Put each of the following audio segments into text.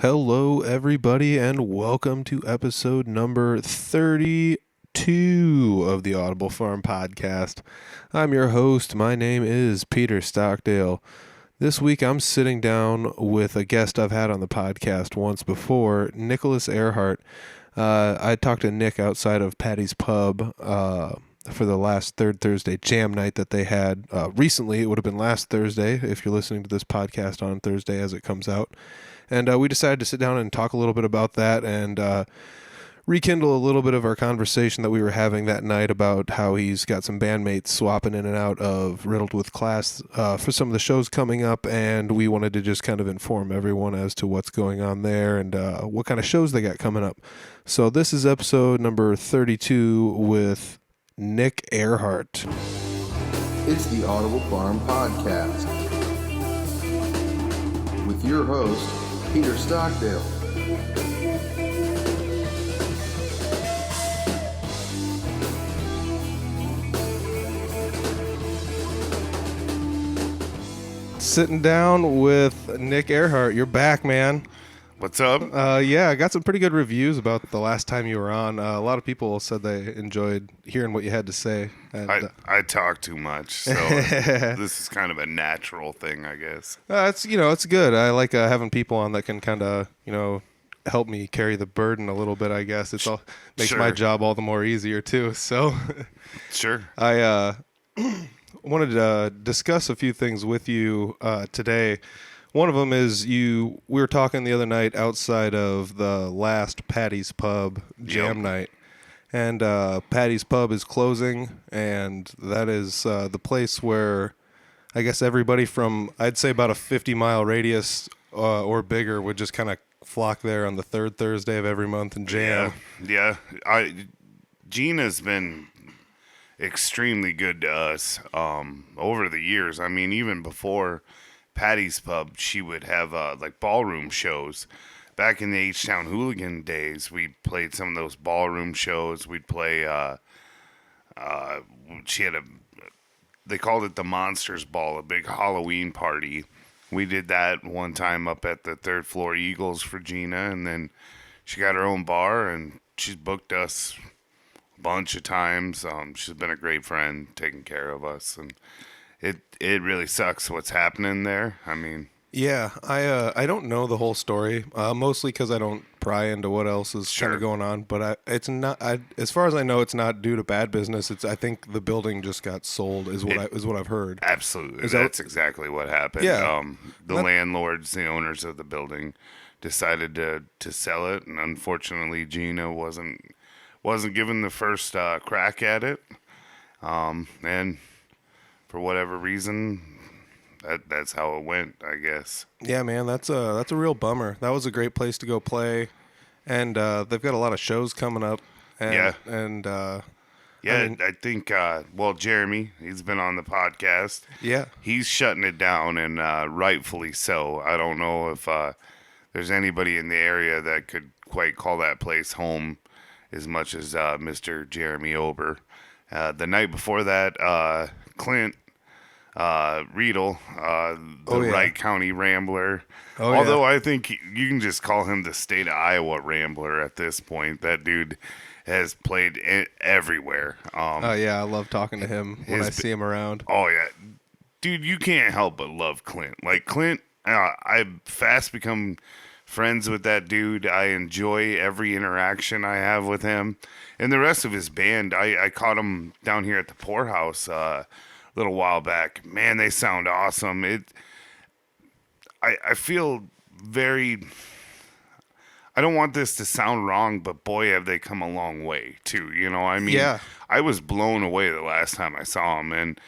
Hello, everybody, and welcome to episode number 32 of the Audible Farm podcast. I'm your host. My name is Peter Stockdale. This week, I'm sitting down with a guest I've had on the podcast once before, Nicholas Ehrhardt. I talked to Nick outside of Patty's Pub for the last Third Thursday jam night that they had recently. It would have been last Thursday if you're listening to this podcast on Thursday as it comes out. And we decided to sit down and talk a little bit about that and rekindle a little bit of our conversation that we were having that night about how he's got some bandmates swapping in and out of Riddled With Class for some of the shows coming up, and we wanted to just kind of inform everyone as to what's going on there and what kind of shows they got coming up. So this is episode number 32 with Nick Ehrhardt. It's the Audible Farm podcast with your host, Peter Stockdale. Sitting down with Nick Ehrhardt. You're back, man. What's up? Yeah, I got some pretty good reviews about the last time you were on. A lot of people said they enjoyed hearing what you had to say. And, I talk too much, so this is kind of a natural thing, I guess. It's good. I like having people on that can kind of, help me carry the burden a little bit, I guess. It's all makes Sure. my job all the more easier, too. So Sure. I wanted to discuss a few things with you today. One of them is we were talking the other night outside of the last Patty's Pub jam night, and Patty's Pub is closing, and that is the place where I guess everybody from, I'd say about a 50-mile radius or bigger would just kind of flock there on the third Thursday of every month and jam. Yeah. Gina's been extremely good to us over the years. I mean, even before Patty's Pub, she would have like ballroom shows. Back in the H-Town Hooligan days, we played some of those ballroom shows. We'd play, they called it the Monsters Ball, a big Halloween party. We did that one time up at the Third Floor Eagles for Gina, and then she got her own bar, and she's booked us a bunch of times. She's been a great friend, taking care of us, and it really sucks what's happening there. I mean, Yeah, I don't know the whole story, mostly because I don't pry into what else is kind of going on. But it's not. As far as I know, it's not due to bad business. I think the building just got sold, is what I've heard. Absolutely, that's exactly what happened. Yeah, the landlords, the owners of the building, decided to sell it, and unfortunately, Gina wasn't given the first crack at it, and for whatever reason, that's how it went, I guess. Yeah, man, that's a real bummer. That was a great place to go play, and they've got a lot of shows coming up. I think Jeremy, he's been on the podcast. Yeah, He's shutting it down, and rightfully so. I don't know if there's anybody in the area that could quite call that place home as much as Mr. Jeremy Ober. The night before that, Clint Riedel, Wright County Rambler. Although I think you can just call him the state of Iowa Rambler at this point. That dude has played everywhere. I love talking to him when I see him around. Oh, yeah. Dude, you can't help but love Clint. Like, Clint, I've fast become friends with that dude. I enjoy every interaction I have with him. And the rest of his band, I caught him down here at the Poorhouse little while back. Man, they sound awesome. I feel very, I don't want this to sound wrong, but boy, have they come a long way too. I mean, Yeah. I was blown away the last time I saw them, and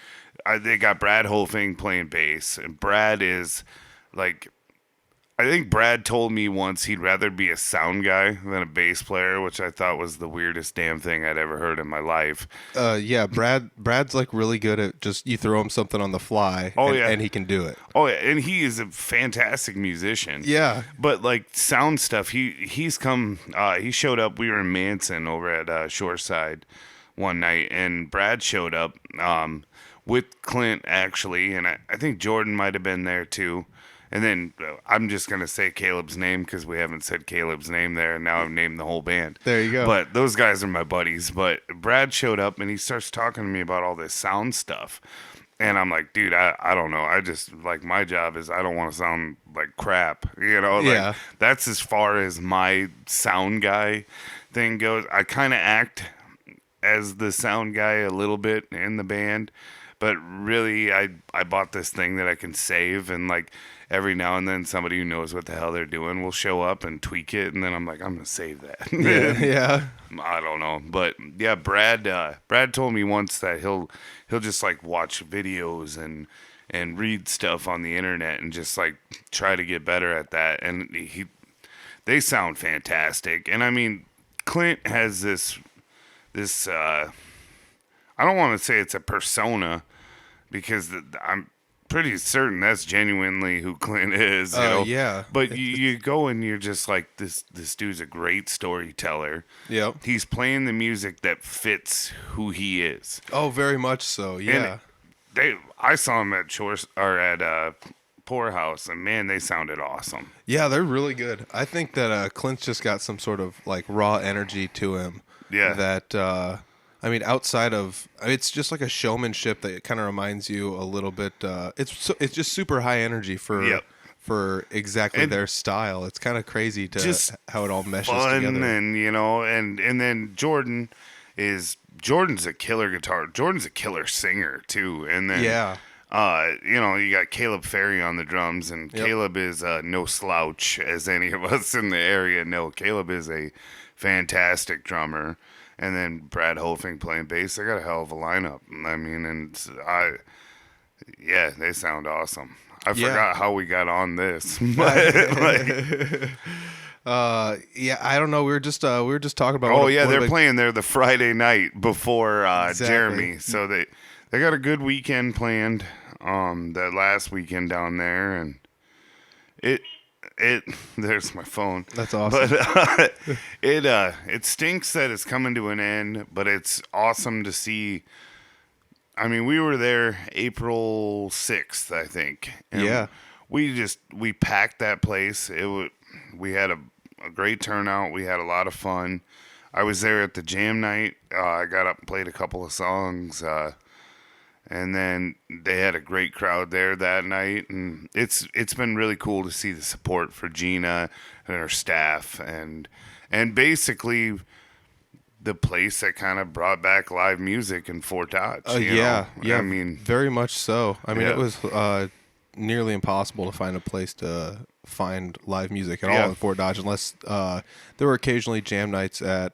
they got Brad Hofing playing bass, and Brad is like, I think Brad told me once he'd rather be a sound guy than a bass player, which I thought was the weirdest damn thing I'd ever heard in my life. Brad's like really good at just, you throw him something on the fly and he can do it. Oh, yeah, and he is a fantastic musician. Yeah. But like sound stuff, he's come, he showed up, we were in Manson over at Shoreside one night, and Brad showed up with Clint actually, and I think Jordan might have been there too. And then I'm just going to say Caleb's name because we haven't said Caleb's name there. And now I've named the whole band. There you go. But those guys are my buddies. But Brad showed up and he starts talking to me about all this sound stuff. And I'm like, dude, I don't know. I just, like, my job is I don't want to sound like crap. You know, like, Yeah. that's as far as my sound guy thing goes. I kind of act as the sound guy a little bit in the band. But really, I bought this thing that I can save, and like every now and then somebody who knows what the hell they're doing will show up and tweak it, and then I'm like, I'm gonna save that. Yeah. I don't know, but yeah, Brad told me once that he'll just like watch videos and read stuff on the internet and just like try to get better at that, and they sound fantastic. And I mean, Clint has this I don't want to say it's a persona because I'm pretty certain that's genuinely who Clint is. You know? Yeah. But you go and you're just like, this dude's a great storyteller. Yep. He's playing the music that fits who he is. Oh, very much so. Yeah. I saw him at Poorhouse, and man, they sounded awesome. Yeah, they're really good. I think that Clint's just got some sort of like raw energy to him. Yeah. That I mean, outside of it's just like a showmanship that kind of reminds you a little bit. It's just super high energy for exactly their style. It's kind of crazy to just how it all meshes fun together. And you know, and then Jordan's a killer guitar. Jordan's a killer singer too. And then you know, you got Caleb Ferry on the drums, and Caleb is no slouch, as any of us in the area know. Caleb is a fantastic drummer. And then Brad Hofing playing bass. They got a hell of a lineup. I mean, they sound awesome. I forgot how we got on this. But, I don't know. We were just talking about. Oh yeah, they're playing there the Friday night before Jeremy. So they got a good weekend planned. That last weekend down there, and there's my phone. That's awesome. But it stinks that it's coming to an end, but it's awesome to see. I mean, we were there April 6th, I think. And we packed that place. We had a great turnout. We had a lot of fun. I was there at the jam night. I got up and played a couple of songs. And then they had a great crowd there that night, and it's been really cool to see the support for Gina and her staff, and basically the place that kind of brought back live music in Fort Dodge. Yeah, I mean, very much so. I mean, it was nearly impossible to find a place to find live music at all in Fort Dodge, unless there were occasionally jam nights at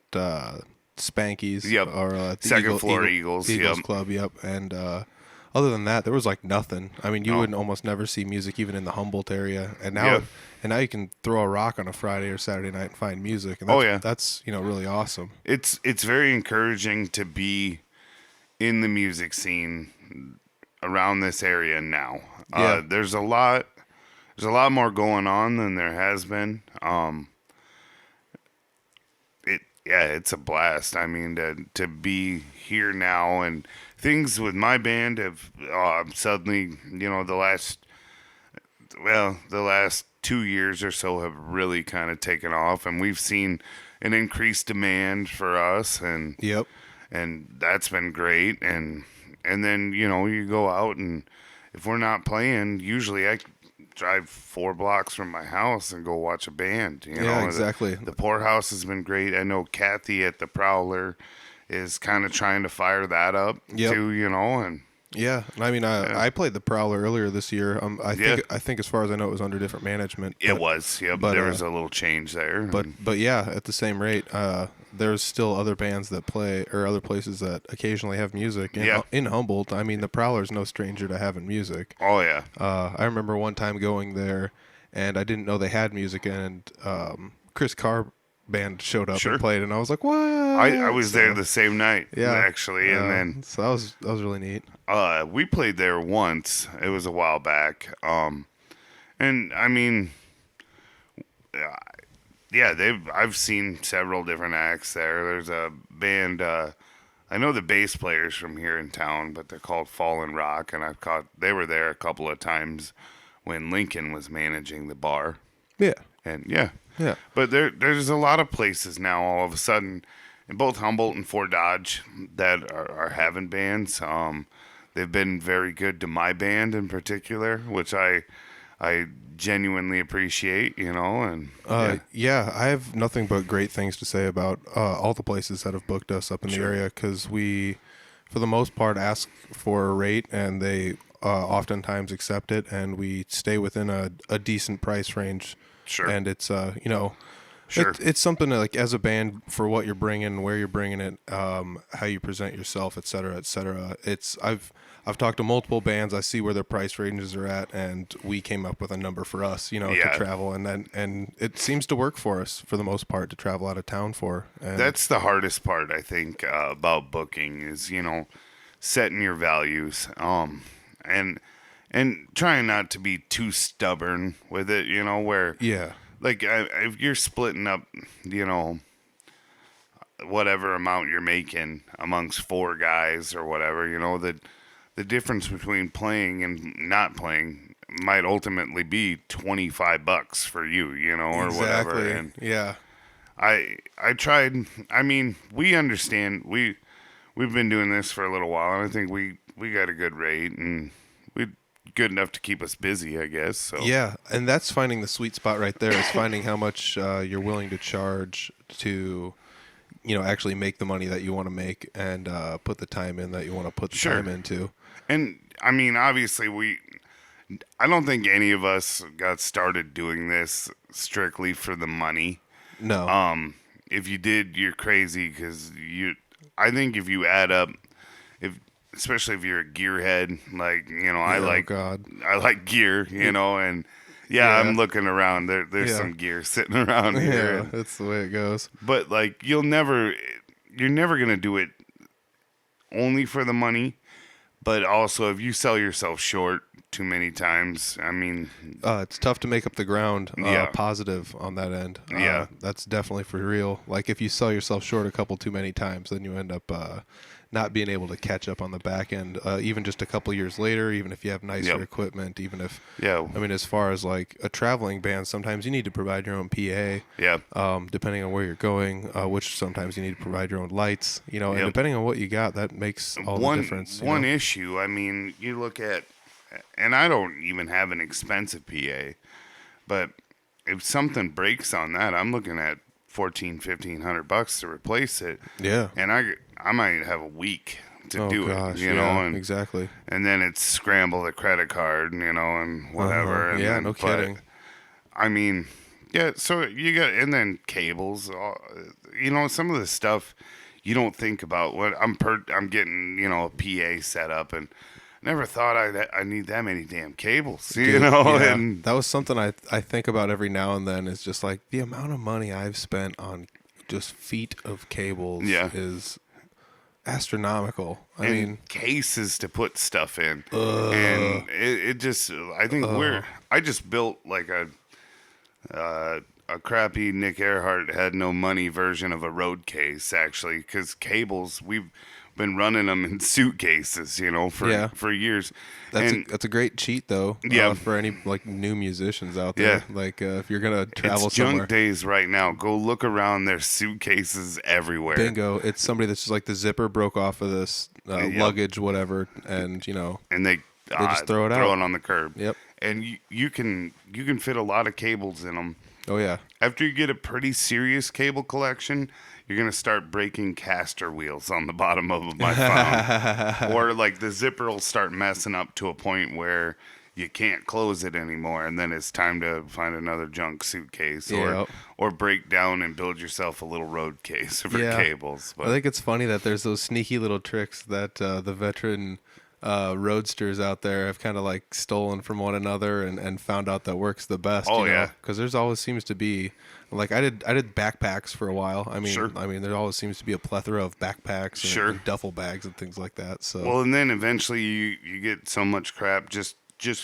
Spanky's or the Second Floor Eagles Club, and other than that, there was like nothing. I mean, you would almost never see music even in the Humboldt area, and now you can throw a rock on a Friday or Saturday night and find music, and that's really awesome. It's very encouraging to be in the music scene around this area now. There's a lot more going on than there has been. It's a blast. I mean, to be here now, and things with my band have suddenly, the last 2 years or so have really kind of taken off, and we've seen an increased demand for us, and that's been great. And then you go out, and if we're not playing, usually I drive 4 blocks from my house and go watch a band. Exactly. The Poorhouse has been great. I know Kathy at the Prowler is kind of trying to fire that up too, and I mean, I played the Prowler earlier this year. I think as far as I know, it was under different management. It was, but there was a little change there. But at the same rate, there's still other bands that play, or other places that occasionally have music. In Humboldt, I mean, the Prowler's no stranger to having music. Oh yeah. I remember one time going there, and I didn't know they had music, and Chris Carr band showed up and played, and I was like, "What?" I was there the same night, actually, and then so that was really neat. We played there once. It was a while back, and I mean, I've seen several different acts there. There's a band. I know the bass players from here in town, but they're called Fallen Rock, and they were there a couple of times when Lincoln was managing the bar. Yeah. And yeah. Yeah. But there's a lot of places now all of a sudden in both Humboldt and Fort Dodge that are having bands. They've been very good to my band in particular, which I genuinely appreciate, and Yeah, I have nothing but great things to say about all the places that have booked us up in the area, because we, for the most part, ask for a rate and they oftentimes accept it, and we stay within a decent price range. Sure. And it's Sure. it's something that, like, as a band, for what you're bringing, where you're bringing it, how you present yourself, et cetera, et cetera. I've talked to multiple bands. I see where their price ranges are at, and we came up with a number for us, to travel, and it seems to work for us for the most part to travel out of town for. And That's the hardest part, I think, about booking is, setting your values, and trying not to be too stubborn with it, where like if you're splitting up, whatever amount you're making amongst 4 guys or whatever, the difference between playing and not playing might ultimately be $25 for you, or whatever. And I tried. I mean, we understand. We've been doing this for a little while, and I think we got a good rate, and we good enough to keep us busy, I guess. So yeah, and that's finding the sweet spot right there. Is finding how much you're willing to charge to, actually make the money that you want to make, and put the time in that you want to put the time into. And I mean, obviously, I don't think any of us got started doing this strictly for the money. No. If you did, you're crazy, because I think if you add up, especially if you're a gearhead, like, I like gear, and I'm looking around. There's some gear sitting around here. Yeah, that's the way it goes. But like, you're never gonna do it only for the money. But also, if you sell yourself short too many times, I mean, it's tough to make up the ground positive on that end. That's definitely for real. Like, if you sell yourself short a couple too many times, then you end up not being able to catch up on the back end, even just a couple years later, even if you have nicer equipment, even if, I mean, as far as like a traveling band, sometimes you need to provide your own PA, depending on where you're going, which sometimes you need to provide your own lights, and depending on what you got, that makes all the difference. One issue, I mean, you look at, and I don't even have an expensive PA, but if something breaks on that, I'm looking at $1,500 to replace it. Yeah. And I might have a week to do it, and exactly. And then it's scramble the credit card, and whatever. And then, no kidding. I mean, so you got, and then cables, some of the stuff you don't think about. What I'm getting, a PA set up, and never thought I need that many damn cables, Dude, and that was something I think about every now and then, is just like the amount of money I've spent on just feet of cables is astronomical. I mean, cases to put stuff in, and it just, I think I just built like a crappy Nick Ehrhardt had no money version of a road case, actually, because cables, we've been running them in suitcases, for years. That's a great cheat, though. For any like new musicians out there. Like if you're gonna travel it's somewhere. Junk days right now. Go look around. There's suitcases everywhere. Bingo! It's somebody that's just like the zipper broke off of this luggage, whatever, and and they just throw it out, throw it on the curb. Yep. And you can fit a lot of cables in them. Oh yeah. After you get a pretty serious cable collection, you're going to start breaking caster wheels on the bottom of my phone. Or like the zipper will start messing up to a point where you can't close it anymore, and then it's time to find another junk suitcase or break down and build yourself a little road case for cables. But I think it's funny that there's those sneaky little tricks that the veteran roadsters out there have kind of like stolen from one another and found out that works the best. Because there's always seems to be, like, I did backpacks for a while. I mean, there always seems to be a plethora of backpacks and duffel bags and things like that. So and then eventually you get so much crap just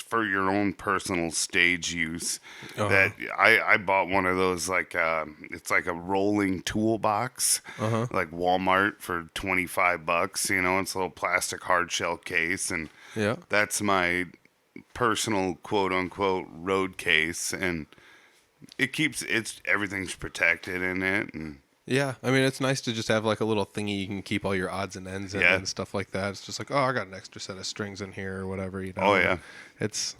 for your own personal stage use that I bought one of those, like it's like a rolling toolbox, like Walmart for $25. It's a little plastic hard shell case, and that's my personal quote unquote road case, and everything's protected in it. And Yeah, I mean, it's nice to just have like a little thingy you can keep all your odds and ends in Yeah. and stuff like that. It's just like, oh, I got an extra set of strings in here or whatever, you know. Oh, yeah. It's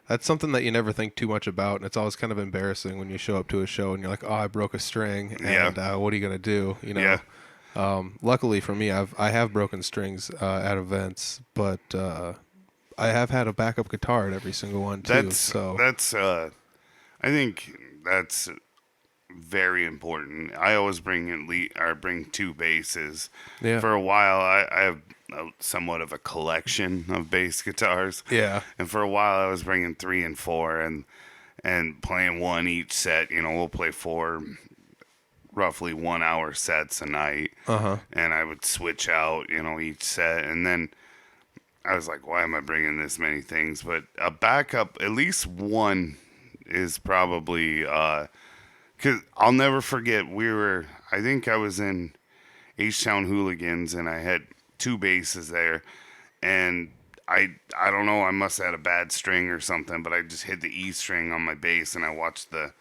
that's something that you never think too much about, and it's always kind of embarrassing when you show up to a show and you're like, oh, I broke a string, and what are you gonna do, you know? Yeah. Luckily for me, I have broken strings at events, but I have had a backup guitar at every single one too. That's I think that's very important. I always bring two basses. Yeah. For a while, I have somewhat of a collection of bass guitars. Yeah. And for a while, I was bringing 3 and 4 and playing one each set. You know, we'll play 4 roughly 1 hour sets a night. And I would switch out, you know, each set. And then I was like, why am I bringing this many things? But a backup, at least one, is probably, because I'll never forget, I think I was in H-Town Hooligans, and I had 2 basses there, and I don't know, I must have had a bad string or something, but I just hit the E string on my bass, and I watched the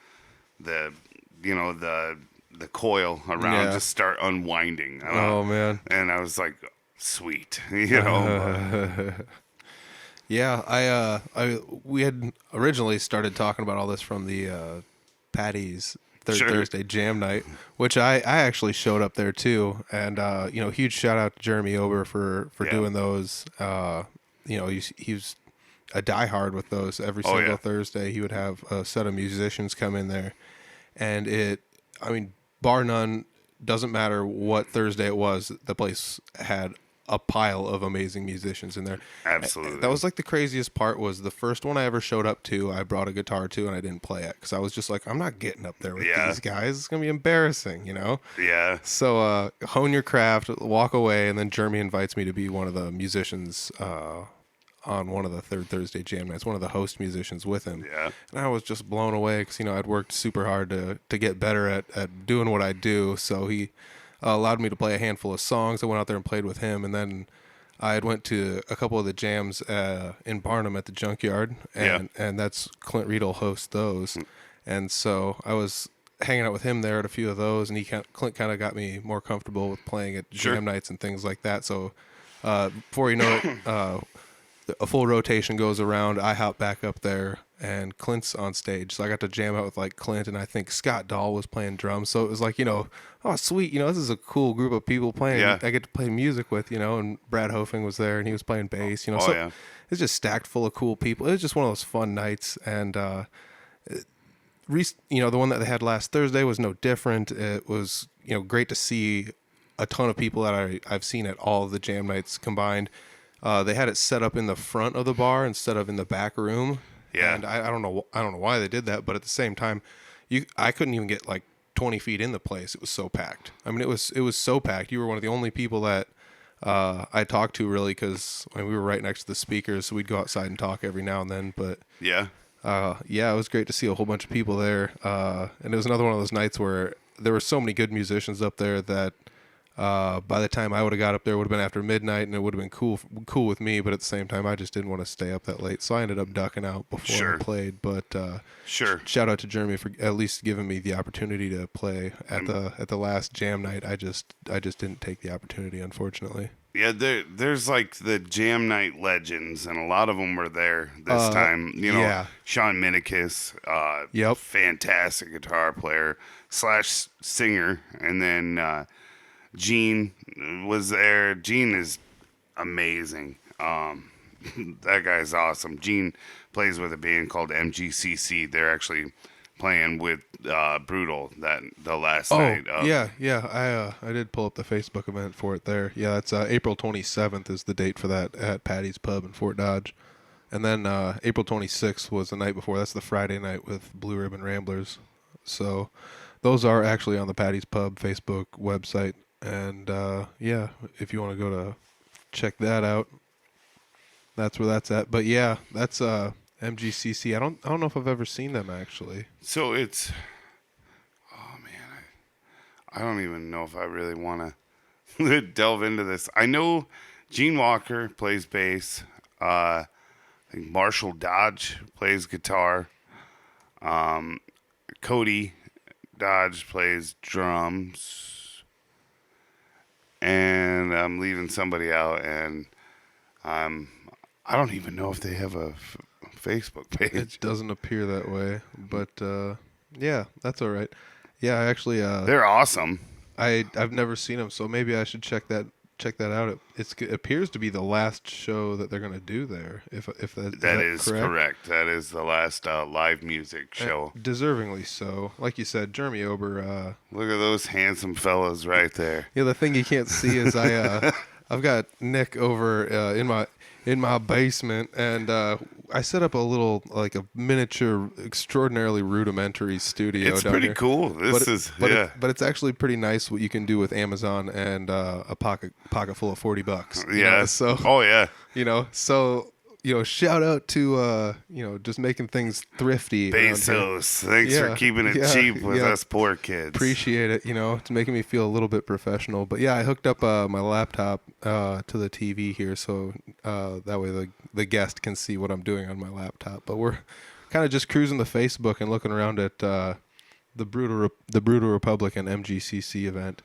coil around just start unwinding. Oh man. And I was like, sweet, you know. Yeah, we had originally started talking about all this from the Patty's Thursday jam night, which I actually showed up there too, and huge shout out to Jeremy Ober for doing those. He was a diehard with those. Every single Thursday he would have a set of musicians come in there, and bar none, doesn't matter what Thursday it was, the place had a pile of amazing musicians in there. Absolutely. That was like the craziest part. Was the first one I ever showed up to, I brought a guitar to, and I didn't play it because I was just like, I'm not getting up there with these guys. It's gonna be embarrassing, you know. Yeah. So hone your craft, walk away, and then Jeremy invites me to be one of the musicians on one of the third Thursday jam nights, one of the host musicians with him. Yeah. And I was just blown away because I'd worked super hard to get better at doing what I do. So he allowed me to play a handful of songs. I went out there and played with him, and then I had went to a couple of the jams in Barnum at the Junkyard, and that's Clint Riedel hosts those. And so I was hanging out with him there at a few of those, and Clint kind of got me more comfortable with playing at jam nights and things like that. So before you know it, a full rotation goes around. I hop back up there, and Clint's on stage. So I got to jam out with like Clint, and I think Scott Dahl was playing drums. So it was like, oh, sweet. This is a cool group of people playing. I get to play music with, and Brad Hofing was there, and he was playing bass, It's just stacked full of cool people. It was just one of those fun nights. And, the one that they had last Thursday was no different. It was, great to see a ton of people that I've seen at all of the jam nights combined. They had it set up in the front of the bar instead of in the back room. Yeah. And I don't know why they did that, but at the same time, I couldn't even get like 20 feet in the place. It was so packed. I mean, it was so packed. You were one of the only people that I talked to, really, because we were right next to the speakers, so we'd go outside and talk every now and then. But it was great to see a whole bunch of people there. And it was another one of those nights where there were so many good musicians up there that by the time I would have got up there, it would have been after midnight, and it would have been cool with me. But at the same time, I just didn't want to stay up that late, so I ended up ducking out before I played. But shout out to Jeremy for at least giving me the opportunity to play at the last jam night. I just didn't take the opportunity, unfortunately. Yeah, there's like the jam night legends, and a lot of them were there this time. Sean Minikis, fantastic guitar player / singer, and then Gene was there. Gene is amazing. That guy's awesome. Gene plays with a band called MGCC. They're actually playing with Brutal the last night. I did pull up the Facebook event for it there. Yeah, it's April 27th is the date for that at Patty's Pub in Fort Dodge. And then April 26th was the night before. That's the Friday night with Blue Ribbon Ramblers. So those are actually on the Patty's Pub Facebook website. And if you want to go to check that out, that's where that's at. But yeah, that's MGCC. I don't know if I've ever seen them actually. So it's, I don't even know if I really want to delve into this. I know Gene Walker plays bass. I think Marshall Dodge plays guitar. Cody Dodge plays drums. And I'm leaving somebody out, and I don't even know if they have a Facebook page. It doesn't appear that way, but yeah, that's all right. Yeah, I actually They're awesome. I've never seen them, so maybe I should check that out. It appears to be the last show that they're going to do there. If That is correct. That is the last live music show. Deservingly so. Like you said, Jeremy Ober. Look at those handsome fellas right there. Yeah, the thing you can't see is I've got Nick over in my basement, and I set up a little, like, a miniature, extraordinarily rudimentary studio. It's down pretty here. cool. But it's actually pretty nice what you can do with Amazon and a pocket full of $40. Yeah. So. Oh yeah. Shout out to just making things thrifty. Bezos, thanks for keeping it cheap with us poor kids. Appreciate it. It's making me feel a little bit professional. But yeah, I hooked up my laptop to the TV here, so that way the guest can see what I'm doing on my laptop. But we're kind of just cruising the Facebook and looking around at the Brutal Republican MGCC event.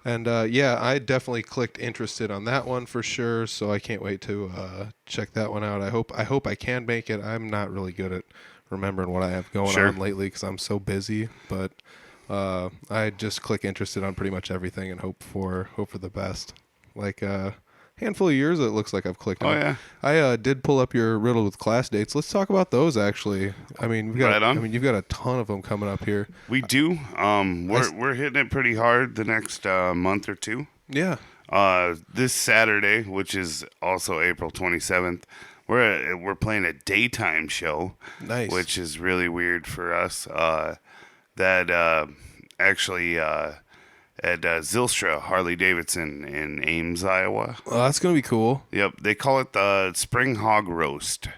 And I definitely clicked interested on that one for sure. So I can't wait to check that one out. I hope I can make it. I'm not really good at remembering what I have going on lately because I'm so busy. But I just click interested on pretty much everything and hope for the best. Like handful of years it looks like I've clicked on. Yeah. I did pull up your Riddled With Class dates. Let's talk about those actually. I mean, you've got a ton of them coming up here. We do. We're hitting it pretty hard the next month or two. Yeah. This Saturday, which is also April 27th, we're playing a daytime show. Nice. Which is really weird for us. That actually at Zylstra Harley Davidson in Ames, Iowa. Well, that's gonna be cool. Yep, they call it the Spring Hog Roast.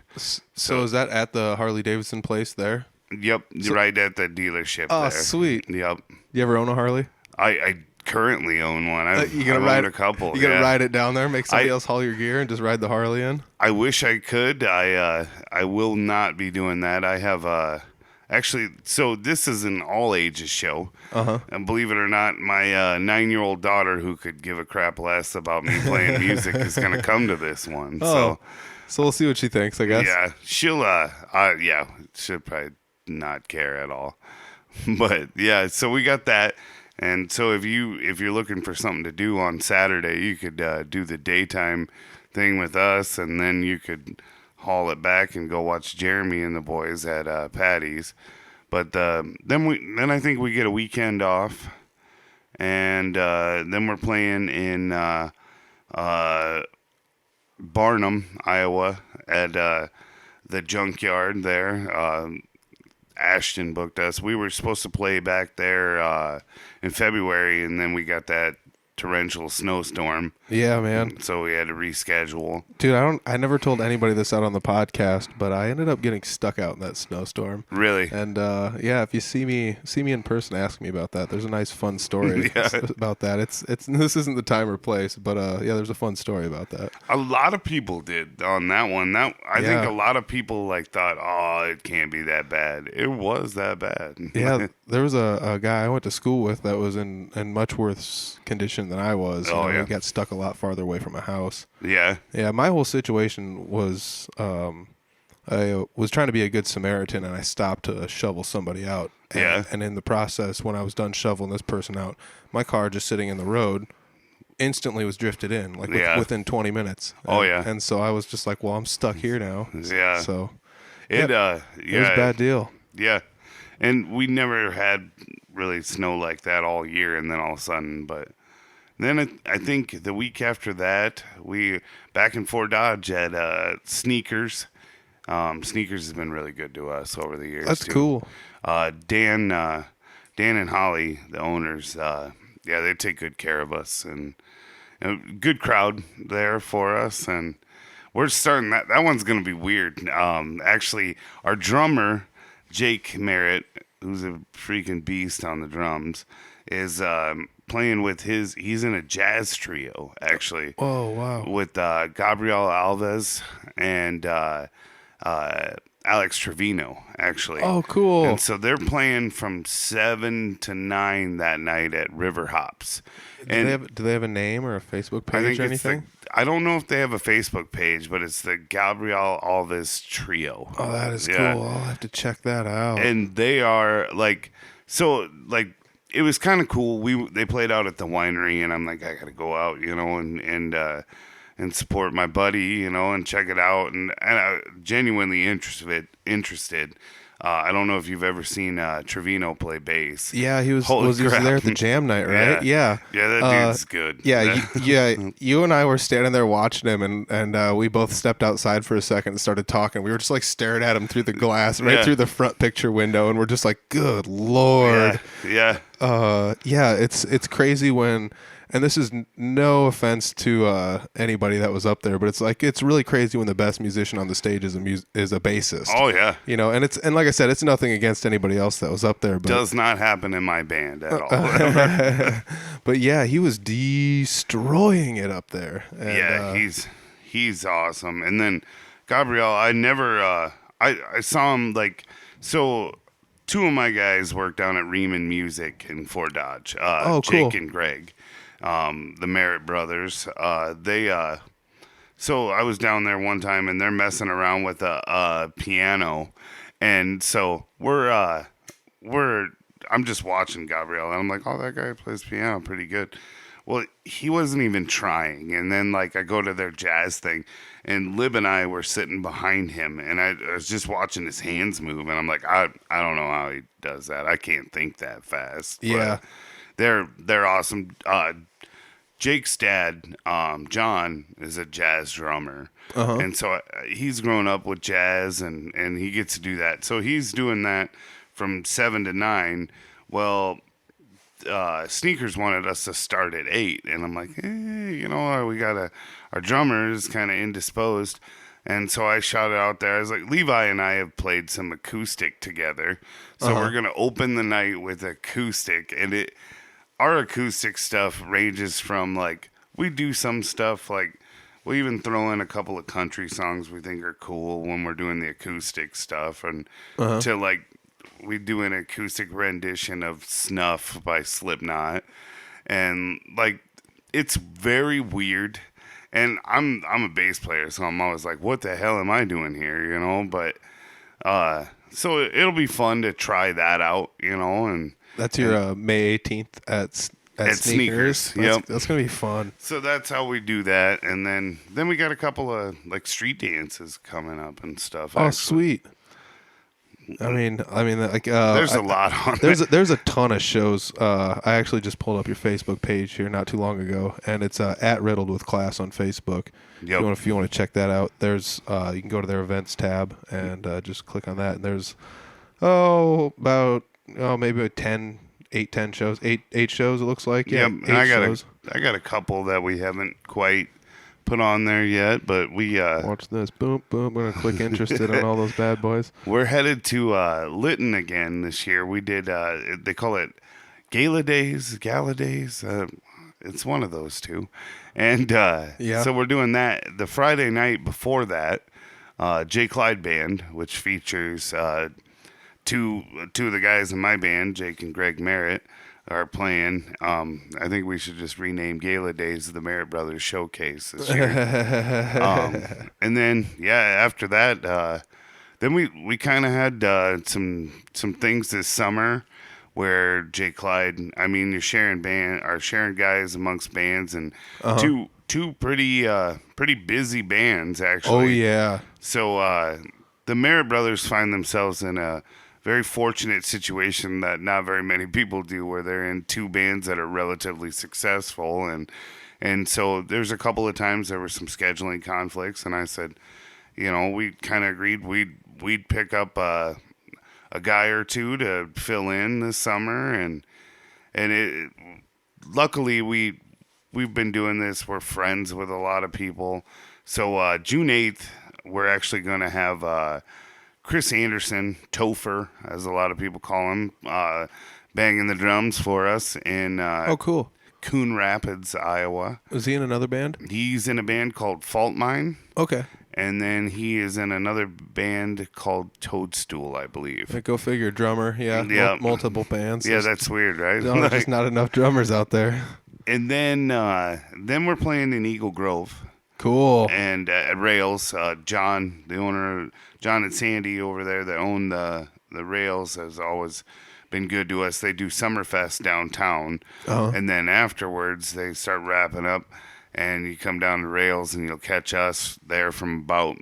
So is that at the Harley Davidson place there? Yep, right at the dealership. Oh, there. Sweet. Yep. You ever own a Harley? I currently own one. I've ride owned a couple. You gotta ride it down there, make somebody else haul your gear, and just ride the Harley in. I wish I could. I will not be doing that. I have actually. So this is an all ages show. And believe it or not, my 9-year-old daughter, who could give a crap less about me playing music, is going to come to this one. So we'll see what she thinks, I guess. Yeah, she'll probably not care at all. But yeah, so we got that. And so if you're looking for something to do on Saturday, you could do the daytime thing with us, and then you could haul it back and go watch Jeremy and the boys at Patty's. But then I think we get a weekend off, and then we're playing in Barnum, Iowa, at the junkyard there. Ashton booked us. We were supposed to play back there in February, and then we got that torrential snowstorm. Yeah, man. So we had to reschedule. Dude, I never told anybody this out on the podcast, but I ended up getting stuck out in that snowstorm. Really? And if you see me in person, ask me about that. There's a nice fun story about that. It's this isn't the time or place, but there's a fun story about that. A lot of people did on that one. I think a lot of people thought, "Oh, it can't be that bad." It was that bad. Yeah, there was a guy I went to school with that was in much worse condition than I was. Oh, yeah. He got stuck a lot farther away from a house. Yeah. Yeah, my whole situation was I was trying to be a good Samaritan, and I stopped to shovel somebody out. And in the process, when I was done shoveling this person out, my car just sitting in the road instantly was drifted in, within 20 minutes. And so I was just like, well, I'm stuck here now. Yeah. So it was a bad deal. Yeah. And we never had really snow like that all year, and then all of a sudden, but then I think the week after that, we back in Fort Dodge at Sneakers. Sneakers has been really good to us over the years. That's too. cool. Dan and Holly, the owners, they take good care of us, and good crowd there for us. And we're starting that one's going to be weird. Actually, our drummer, Jake Merritt, who's a freaking beast on the drums, is playing with he's in a jazz trio, actually. Oh, wow. With Gabriel Alves and Alex Trevino, actually. Oh, cool. And so they're playing from 7 to 9 that night at River Hops. And Do they have a name or a Facebook I page think or it's anything? I don't know if they have a Facebook page, but it's the Gabriel Alves Trio. Oh, that is Yeah. cool. I'll have to check that out. And they are like, it was kind of cool. They played out at the winery, and I'm like, I gotta go out, and support my buddy, and check it out. And I'm genuinely interested. I don't know if you've ever seen Trevino play bass. Yeah, he was Holy he was crap. there at the jam night, right? Yeah. Yeah, that dude's good. Yeah, you and I were standing there watching him, and we both stepped outside for a second and started talking. We were just like staring at him through the glass, right through the front picture window, and we're just like, "Good Lord!" Yeah. It's crazy when, and this is no offense to anybody that was up there, but it's really crazy when the best musician on the stage is a bassist. Oh yeah. And like I said, it's nothing against anybody else that was up there, but Does not happen in my band at all. but yeah, he was destroying it up there. And, he's awesome. And then Gabriel, I saw him so. Two of my guys work down at Riemann Music in Fort Dodge. Cool. Jake and Greg, the Merritt brothers. So I was down there one time, and they're messing around with a piano, and so I'm just watching Gabriel, and I'm like, oh, that guy plays piano pretty good. Well, he wasn't even trying. And then, I go to their jazz thing, and Lib and I were sitting behind him, and I was just watching his hands move, and I'm like, I don't know how he does that. I can't think that fast. Yeah. But they're awesome. Jake's dad, John, is a jazz drummer. And so he's grown up with jazz, and he gets to do that. So he's doing that from 7 to 9. Well, Sneakers wanted us to start at 8, and I'm like, we got our drummer is kind of indisposed, and so I shouted out there. I was like, Levi and I have played some acoustic together, so we're gonna open the night with acoustic, and our acoustic stuff ranges from we do some stuff we even throw in a couple of country songs we think are cool when we're doing the acoustic stuff, and to we do an acoustic rendition of Snuff by Slipknot, and it's very weird. And I'm a bass player, so I'm always like, what the hell am I doing here, But so it'll be fun to try that out, and that's your May 18th at Sneakers. Yep, that's gonna be fun. So that's how we do that, and then we got a couple of street dances coming up and stuff. Oh, actually. sweet. I mean, there's a lot on there's a ton of shows. I actually just pulled up your Facebook page here not too long ago, and it's at Riddled With Class on Facebook. Yep. If you want to check that out, there's you can go to their events tab and just click on that, and there's maybe 10 shows, eight shows it looks like. Yeah, and I got a couple that we haven't quite put on there yet, but we watch this. Boom, boom. I'm gonna click interested on all those bad boys. We're headed to Lytton again this year. We did they call it Gala Days. It's one of those two, and so we're doing that the Friday night before that. J. Clyde Band, which features two of the guys in my band, Jake and Greg Merritt, are playing. I think we should just rename Gala Days the Merritt Brothers Showcase this year. And then after that, then we kind of had some things this summer where Jay Clyde. I mean, you're sharing guys amongst bands, and two pretty busy bands actually. Oh yeah. So the Merritt Brothers find themselves in a very fortunate situation that not very many people do, where they're in two bands that are relatively successful, and so there's a couple of times there were some scheduling conflicts, and I said, we kind of agreed we'd pick up a guy or two to fill in this summer, and luckily we've been doing this. We're friends with a lot of people, so June 8th we're actually going to have Chris Anderson, Topher, as a lot of people call him, banging the drums for us in cool. Coon Rapids, Iowa. Was he in another band? He's in a band called Fault Mine. Okay. And then he is in another band called Toadstool, I believe. Go figure, drummer. Yeah. Yeah. Multiple bands. Yeah, that's weird, right? There's just not enough drummers out there. And then we're playing in Eagle Grove. Cool. And at Rails, John, the owner, John and Sandy over there that own the Rails, has always been good to us. They do Summerfest downtown, and then afterwards they start wrapping up, and you come down to Rails and you'll catch us there from about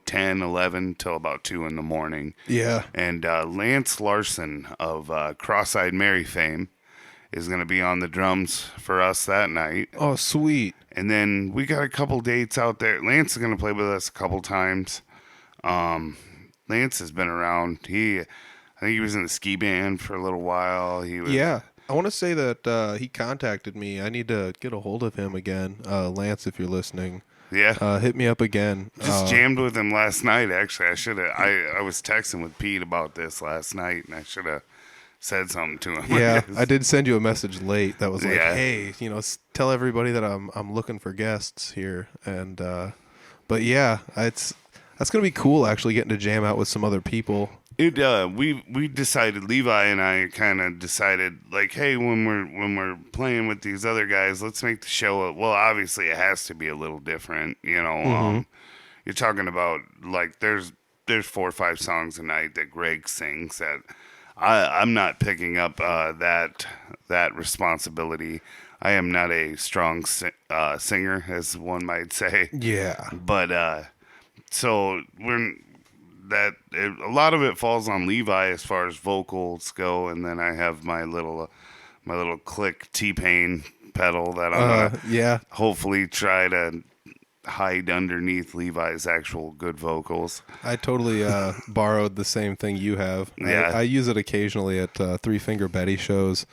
10, 11 till about 2 in the morning. Yeah. And Lance Larson of Cross-Eyed Mary fame is going to be on the drums for us that night. Oh, sweet. And then we got a couple dates out there. Lance is going to play with us a couple times. Lance has been around. I think he was in the ski band for a little while. Yeah. I want to say that he contacted me. I need to get a hold of him again. Lance, if you're listening. Yeah. Hit me up again. Just jammed with him last night, actually. I was texting with Pete about this last night, and I should have said something to him. Yeah, I did send you a message late that was like, Yeah. hey, tell everybody that I'm looking for guests here. And but yeah, that's gonna be cool actually getting to jam out with some other people. We decided, Levi and I kind of decided, like, hey, when we're playing with these other guys, let's make the show well, obviously it has to be a little different, You're talking about, like, there's 4 or 5 songs a night that Greg sings that I'm not picking up that responsibility. I am not a strong singer, as one might say. Yeah. But so a lot of it falls on Levi as far as vocals go, and then I have my little click T-Pain pedal that I'm gonna hopefully try to hide underneath Levi's actual good vocals. I totally borrowed the same thing you have. Yeah. I use it occasionally at Three Finger Betty shows.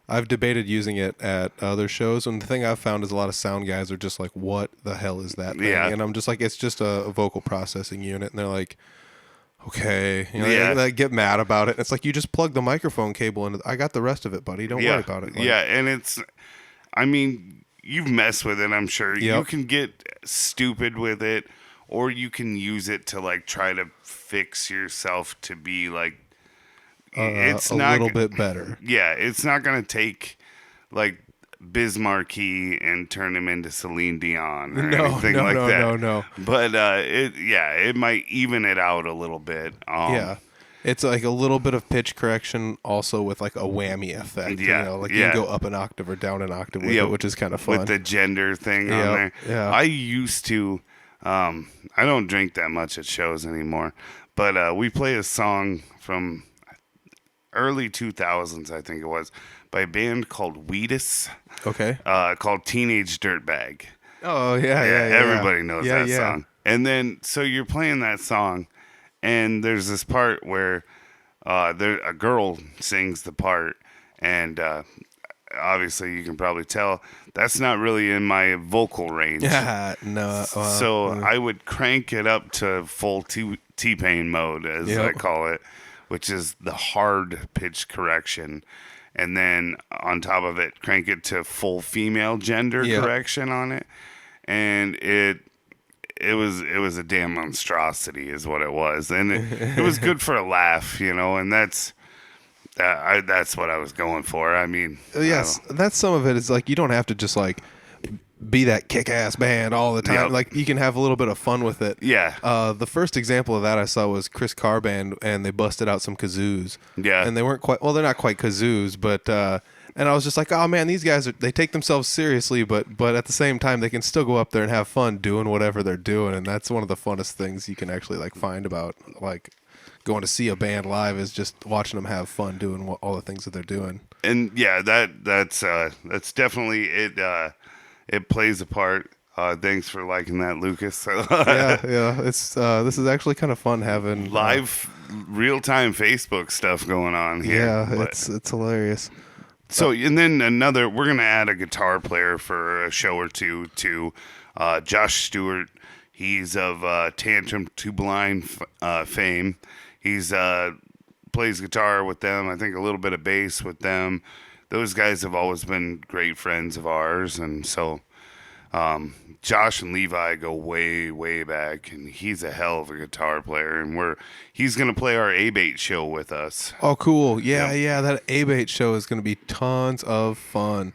I've debated using it at other shows, and the thing I've found is a lot of sound guys are just like, what the hell is that thing? Yeah. And I'm just like, it's just a vocal processing unit. And they're like, okay. They get mad about it. It's like, you just plug the microphone cable in. I got the rest of it, buddy. Don't worry about it. Yeah, and you've messed with it, I'm sure. Yep. You can get stupid with it, or you can use it to, like, try to fix yourself to be, like, it's a little bit better. Yeah, it's not going to take, like, Biz Markie and turn him into Celine Dion or anything like that. No. But, it might even it out a little bit. Yeah. It's like a little bit of pitch correction also with like a whammy effect. Yeah. You can go up an octave or down an octave with it, which is kind of fun. With the gender thing on there. Yeah. I used to, I don't drink that much at shows anymore, but we play a song from early 2000s, I think it was, by a band called Wheatus. Okay. Called Teenage Dirtbag. Oh, yeah. Everybody knows that song. And then, so you're playing that song, and there's this part where a girl sings the part, and obviously you can probably tell that's not really in my vocal range. Yeah, no. So I would crank it up to full T-Pain mode, as I call it, which is the hard pitch correction. And then on top of it, crank it to full female gender correction on it. And it was a damn monstrosity is what it was. And it was good for a laugh, and that's what I was going for. I mean, yes, that's some of it. Is like, you don't have to just like be that kick-ass band all the time. Yep. Like, you can have a little bit of fun with it. Yeah. The first example of that I saw was Chris Carr Band, and they busted out some kazoos. Yeah. And they weren't quite, well, they're not quite kazoos, but and I was just like, oh man, these guys they take themselves seriously, but at the same time they can still go up there and have fun doing whatever they're doing, and that's one of the funnest things you can actually like find about like going to see a band live, is just watching them have fun doing all the things that they're doing. And yeah, that's definitely it. It plays a part. Thanks for liking that, Lucas. yeah. It's this is actually kind of fun having live, real-time Facebook stuff going on here. Yeah, it's hilarious. So, and then we're gonna add a guitar player for a show or two to Josh Stewart. He's of Tantrum to Blind fame. He's plays guitar with them. I think a little bit of bass with them. those guys have always been great friends of ours, and so Josh and Levi go way, way back, and he's a hell of a guitar player, and he's gonna play our A-Bait show with us. Oh, cool. Yeah, Yep. yeah. That A-Bait show is going to be tons of fun.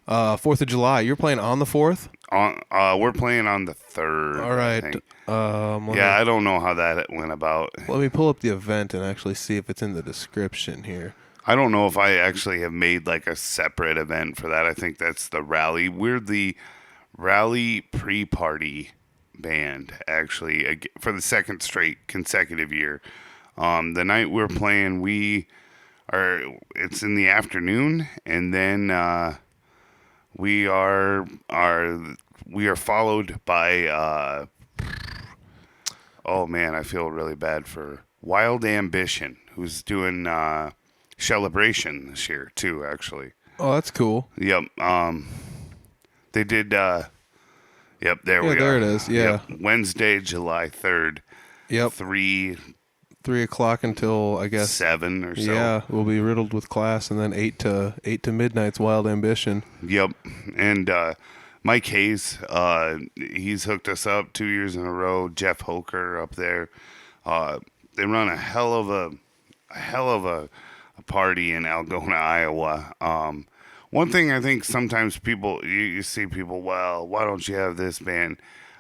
4th of July. You're playing on the 4th? We're playing on the 3rd. All right. I think. Let Yeah, me, I don't know how that went about. let me pull up the event and actually see if it's in the description here. I don't know if I actually have made like a separate event for that. I think that's the rally. We're the rally pre-party band, actually, for the second straight consecutive year. The night we're playing, it's in the afternoon, and then we are followed by oh man, I feel really bad for Wild Ambition, who's doing Celebration this year too, actually. Oh, that's cool. Yep. They did yep, there we are. There it is. Yeah. Yep. Wednesday, July 3rd. Yep. 3 o'clock until, I guess, 7 or so. Yeah, we'll be Riddled With Class, and then 8 to midnight's Wild Ambition. Yep. And Mike Hayes, he's hooked us up 2 years in a row. Jeff Hoker up there. They run a hell of a party in Algona, Iowa. One thing I think sometimes people, you see people, well, why don't you have this band?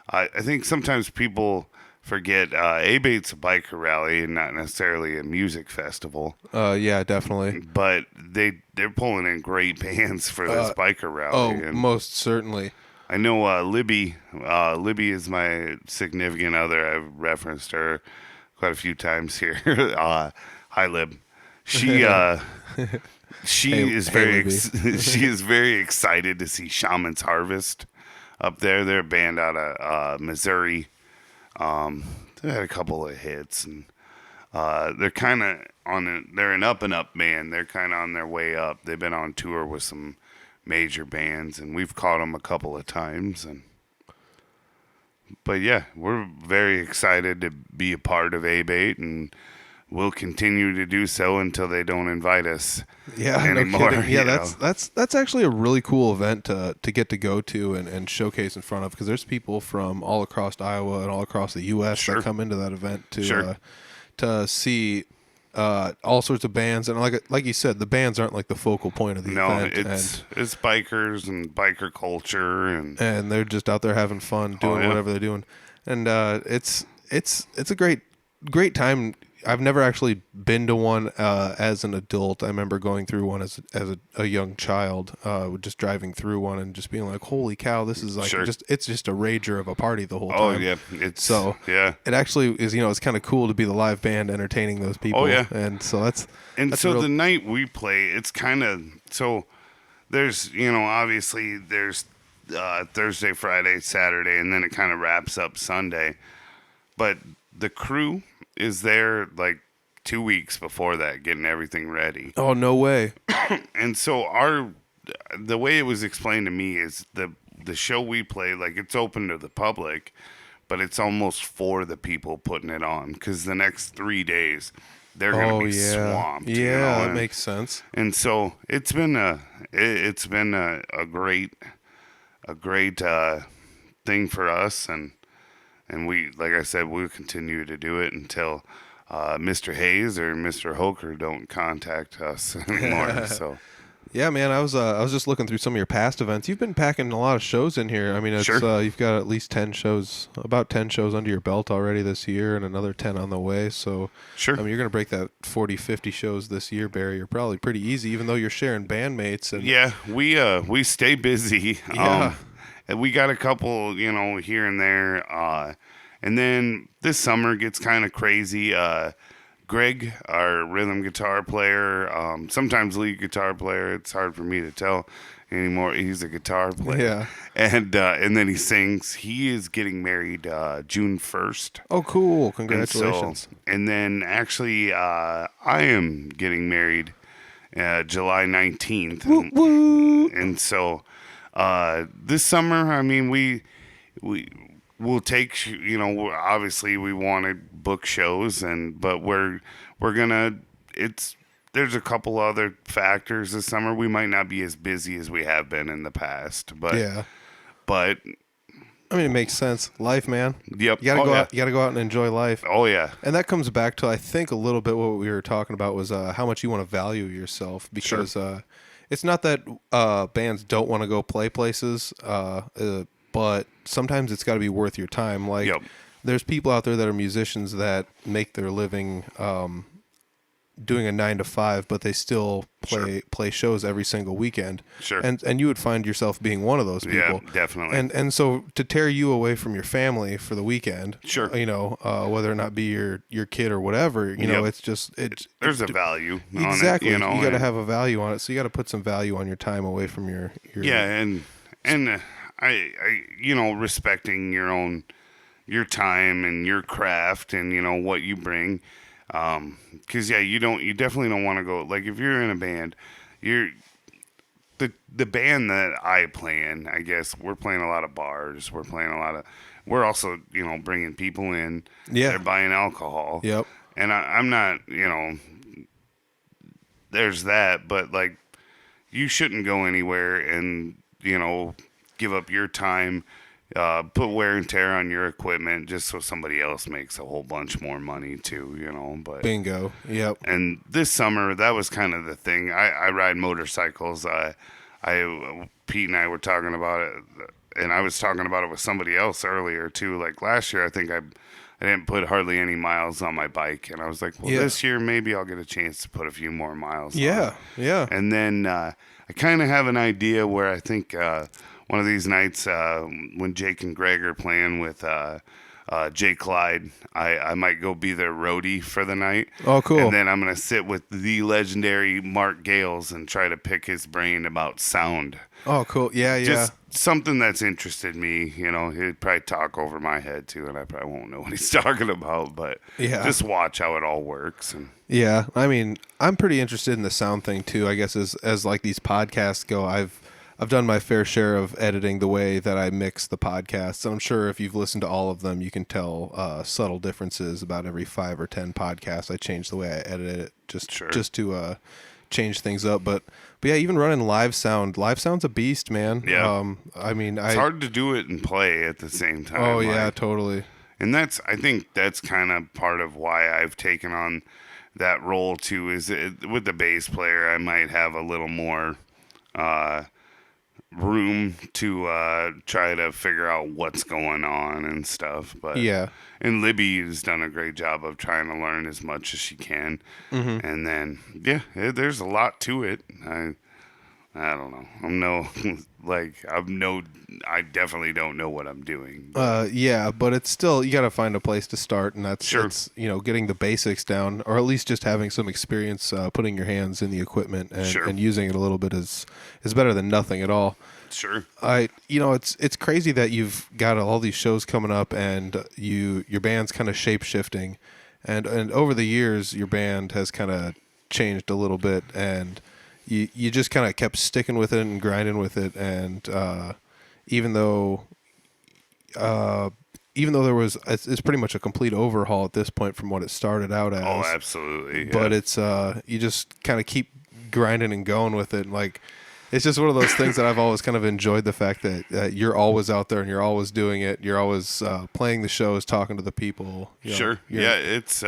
I think sometimes people forget A-Bait's a biker rally and not necessarily a music festival. Yeah, definitely. But they're pulling in great bands for this biker rally. Oh, and most certainly. I know Libby. Libby is my significant other. I've referenced her quite a few times here. Hi, Lib. She is very she is very excited to see Shaman's Harvest up there. They're a band out of Missouri. They had a couple of hits, and they're kind of they're an up and up band. They're kind of on their way up. They've been on tour with some major bands, and we've caught them a couple of times. But yeah, we're very excited to be a part of A-Bait, and we'll continue to do so until they don't invite us anymore. No kidding. Yeah, that's actually a really cool event to get to go to and showcase in front of, because there's people from all across Iowa and all across the U.S. that come into that event to see all sorts of bands. And like you said, the bands aren't like the focal point of the event. It's bikers and biker culture, and they're just out there having fun doing whatever they're doing. And it's a great time. I've never actually been to one as an adult. I remember going through one as a young child, just driving through one and just being like, "Holy cow, this is like it's just a rager of a party the whole time." Oh yeah, it actually is. It's kind of cool to be the live band entertaining those people. Oh yeah, and so that's the night we play, it's kind of so. There's obviously there's Thursday, Friday, Saturday, and then it kind of wraps up Sunday, but the crew is there like 2 weeks before that, getting everything ready. Oh, no way. And so the way it was explained to me is the show we play, like, it's open to the public, but it's almost for the people putting it on, because the next 3 days they're going to be swamped. Yeah, that makes sense. And so it's been a great thing for us, and we, like I said, we'll continue to do it until Mr. Hayes or Mr. Hoker don't contact us anymore. So, yeah, man, I was just looking through some of your past events. You've been packing a lot of shows in here. I mean, it's you've got at least 10 shows, about 10 shows under your belt already this year, and another 10 on the way. So, I mean, you're going to break that 40, 50 shows this year barrier probably pretty easy, even though you're sharing bandmates. And yeah, we stay busy. Yeah. And we got a couple, here and there. And then this summer gets kind of crazy. Greg, our rhythm guitar player, sometimes lead guitar player. It's hard for me to tell anymore. He's a guitar player. Yeah. And then he sings. He is getting married June 1st. Oh, cool. Congratulations. And then actually I am getting married July 19th. Woo, woo. And so this summer, I mean, we'll take, obviously we want to book shows, but we're gonna, it's there's a couple other factors this summer. We might not be as busy as we have been in the past, but Yeah. but I mean, it makes sense. Life, man. yep. You gotta go yeah. out. You gotta go out and enjoy life. Oh yeah. And that comes back to, I think, a little bit what we were talking about was how much you want to value yourself. Because it's not that bands don't want to go play places, but sometimes it's got to be worth your time. Like, Yep. there's people out there that are musicians that make their living doing a 9 to 5, but they still play shows every single weekend. Sure. And you would find yourself being one of those people. Yeah, definitely. And so to tear you away from your family for the weekend, Sure. you know, whether or not be your kid or whatever, you know, Yep. it's just There's a value exactly. on it, you know. You got to have a value on it, so you got to put some value on your time away from your yeah, and I you know, respecting your time and your craft and, you know, what you bring. Because you definitely don't want to go, like, if you're in a band, the band that I play in, I guess we're playing a lot of bars, we're also, you know, bringing people in, they're buying alcohol, Yep. and I'm not, you know, there's that, but like, you shouldn't go anywhere and, you know, give up your time, put wear and tear on your equipment just so somebody else makes a whole bunch more money too, you know. But Bingo. Yep. and this summer, that was kind of the thing. I ride motorcycles. Pete and I were talking about it, and I was talking about it with somebody else earlier too. Like last year, I think I didn't put hardly any miles on my bike, and I was like, well, this year maybe I'll get a chance to put a few more miles. Yeah. Yeah. And then I kind of have an idea where I think one of these nights when Jake and Greg are playing with Jay Clyde, I might go be their roadie for the night. Oh, cool. And then I'm going to sit with the legendary Mark Gales and try to pick his brain about sound. Oh, cool. Yeah. Yeah. Just something that's interested me. You know, he'd probably talk over my head too, and I probably won't know what he's talking about, but just watch how it all works. And yeah. I mean, I'm pretty interested in the sound thing too, I guess, as like these podcasts go. I've done my fair share of editing the way that I mix the podcasts. I'm sure if you've listened to all of them, you can tell subtle differences about every 5 or 10 podcasts. I change the way I edit it just to change things up. But yeah, even running live sound's a beast, man. Yeah. I mean, it's hard to do it and play at the same time. Oh yeah, totally. And I think that's kind of part of why I've taken on that role too. Is with the bass player, I might have a little more room to try to figure out what's going on and stuff. But yeah. And Libby has done a great job of trying to learn as much as she can. Mm-hmm. And then there's a lot to it. I don't know. I definitely don't know what I'm doing. Yeah, but it's still, you got to find a place to start, and that's Sure. you know, getting the basics down, or at least just having some experience putting your hands in the equipment and using it a little bit is better than nothing at all. Sure. You know, it's crazy that you've got all these shows coming up, and your band's kind of shape shifting, and over the years your band has kind of changed a little bit, and you just kind of kept sticking with it and grinding with it, and even though there was, it's pretty much a complete overhaul at this point from what it started out as. Oh, absolutely. Yeah. But it's you just kind of keep grinding and going with it. Like, it's just one of those things that I've always kind of enjoyed, the fact that you're always out there and you're always doing it. You're always playing the shows, talking to the people. Sure. Yeah, it's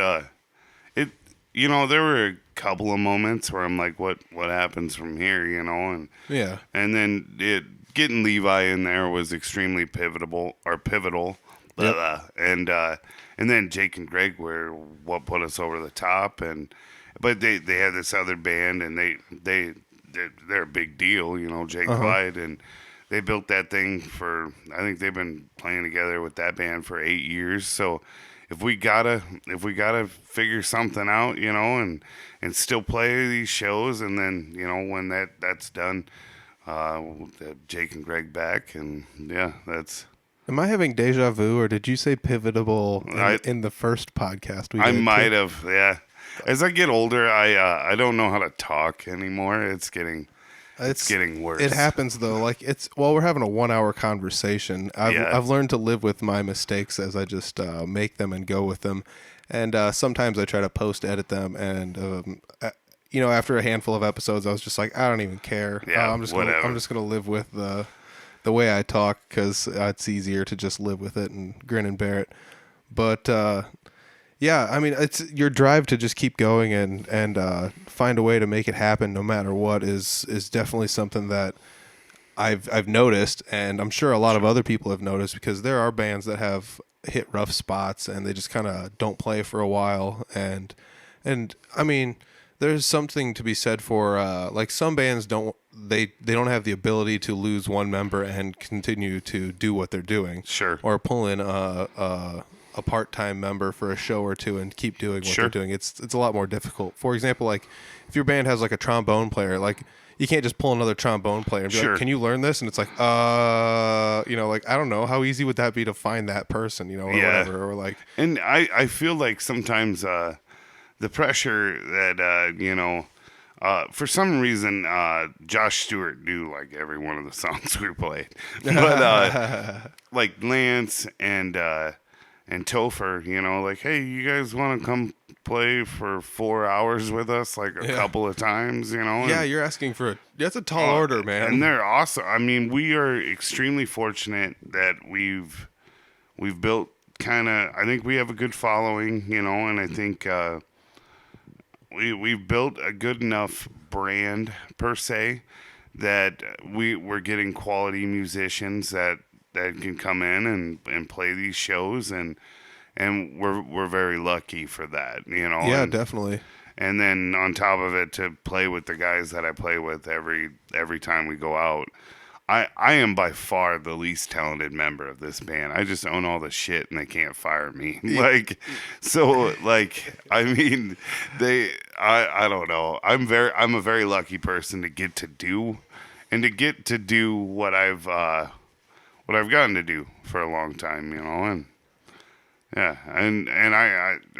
you know, there were a couple of moments where I'm like, what happens from here, you know? And yeah. And then getting Levi in there was extremely pivotal. Yep. And then Jake and Greg were what put us over the top, but they had this other band, and they're a big deal, you know, Jake Clyde, and they built that thing I think they've been playing together with that band for 8 years. So if we gotta figure something out, you know, and still play these shows, and then, you know, when that's done, Jake and Greg back, and yeah, that's. Am I having deja vu, or did you say pivotal in the first podcast we did? I might have, yeah. As I get older, I don't know how to talk anymore. It's getting worse. It happens though. Like, we're having a 1-hour conversation. I've learned to live with my mistakes as I just make them and go with them. And sometimes I try to post edit them, and after a handful of episodes, I was just like, I don't even care. Yeah, I'm just whatever. gonna live with the way I talk because it's easier to just live with it and grin and bear it. But yeah, I mean, it's your drive to just keep going and find a way to make it happen no matter what is definitely something that I've noticed, and I'm sure a lot of other people have noticed, because there are bands that have hit rough spots and they just kind of don't play for a while, and I mean, there's something to be said for like some bands don't have the ability to lose one member and continue to do what they're doing, Sure. or pull in a part-time member for a show or two and keep doing what they're doing. It's a lot more difficult. For example, like if your band has like a trombone player, like you can't just pull another trombone player and be like, can you learn this? And it's like, like, I don't know. How easy would that be to find that person, or whatever, or like. And I feel like sometimes the pressure that, for some reason, Josh Stewart knew like every one of the songs we played, but like Lance and Topher, like, hey, you guys want to come play for 4 hours with us, like a couple of times, Yeah, you're asking for that's a tall order, man. And they're awesome. I mean, we are extremely fortunate that we've built I think we have a good following, and I think we've built a good enough brand per se that we're getting quality musicians that can come in and play these shows, and we're very lucky for that, Yeah, and, definitely. And then on top of it, to play with the guys that I play with every time we go out. I am by far the least talented member of this band. I just own all the shit and they can't fire me. I mean, I don't know. I'm a very lucky person to get to do what I've gotten to do for a long time, and yeah, and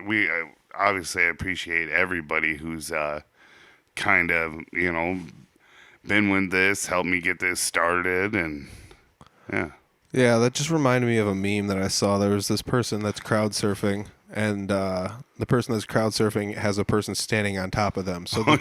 we obviously appreciate everybody who's kind of, been with this, helped me get this started, and yeah. Yeah, that just reminded me of a meme that I saw. There was this person that's crowd surfing, and the person that's crowd surfing has a person standing on top of them. So the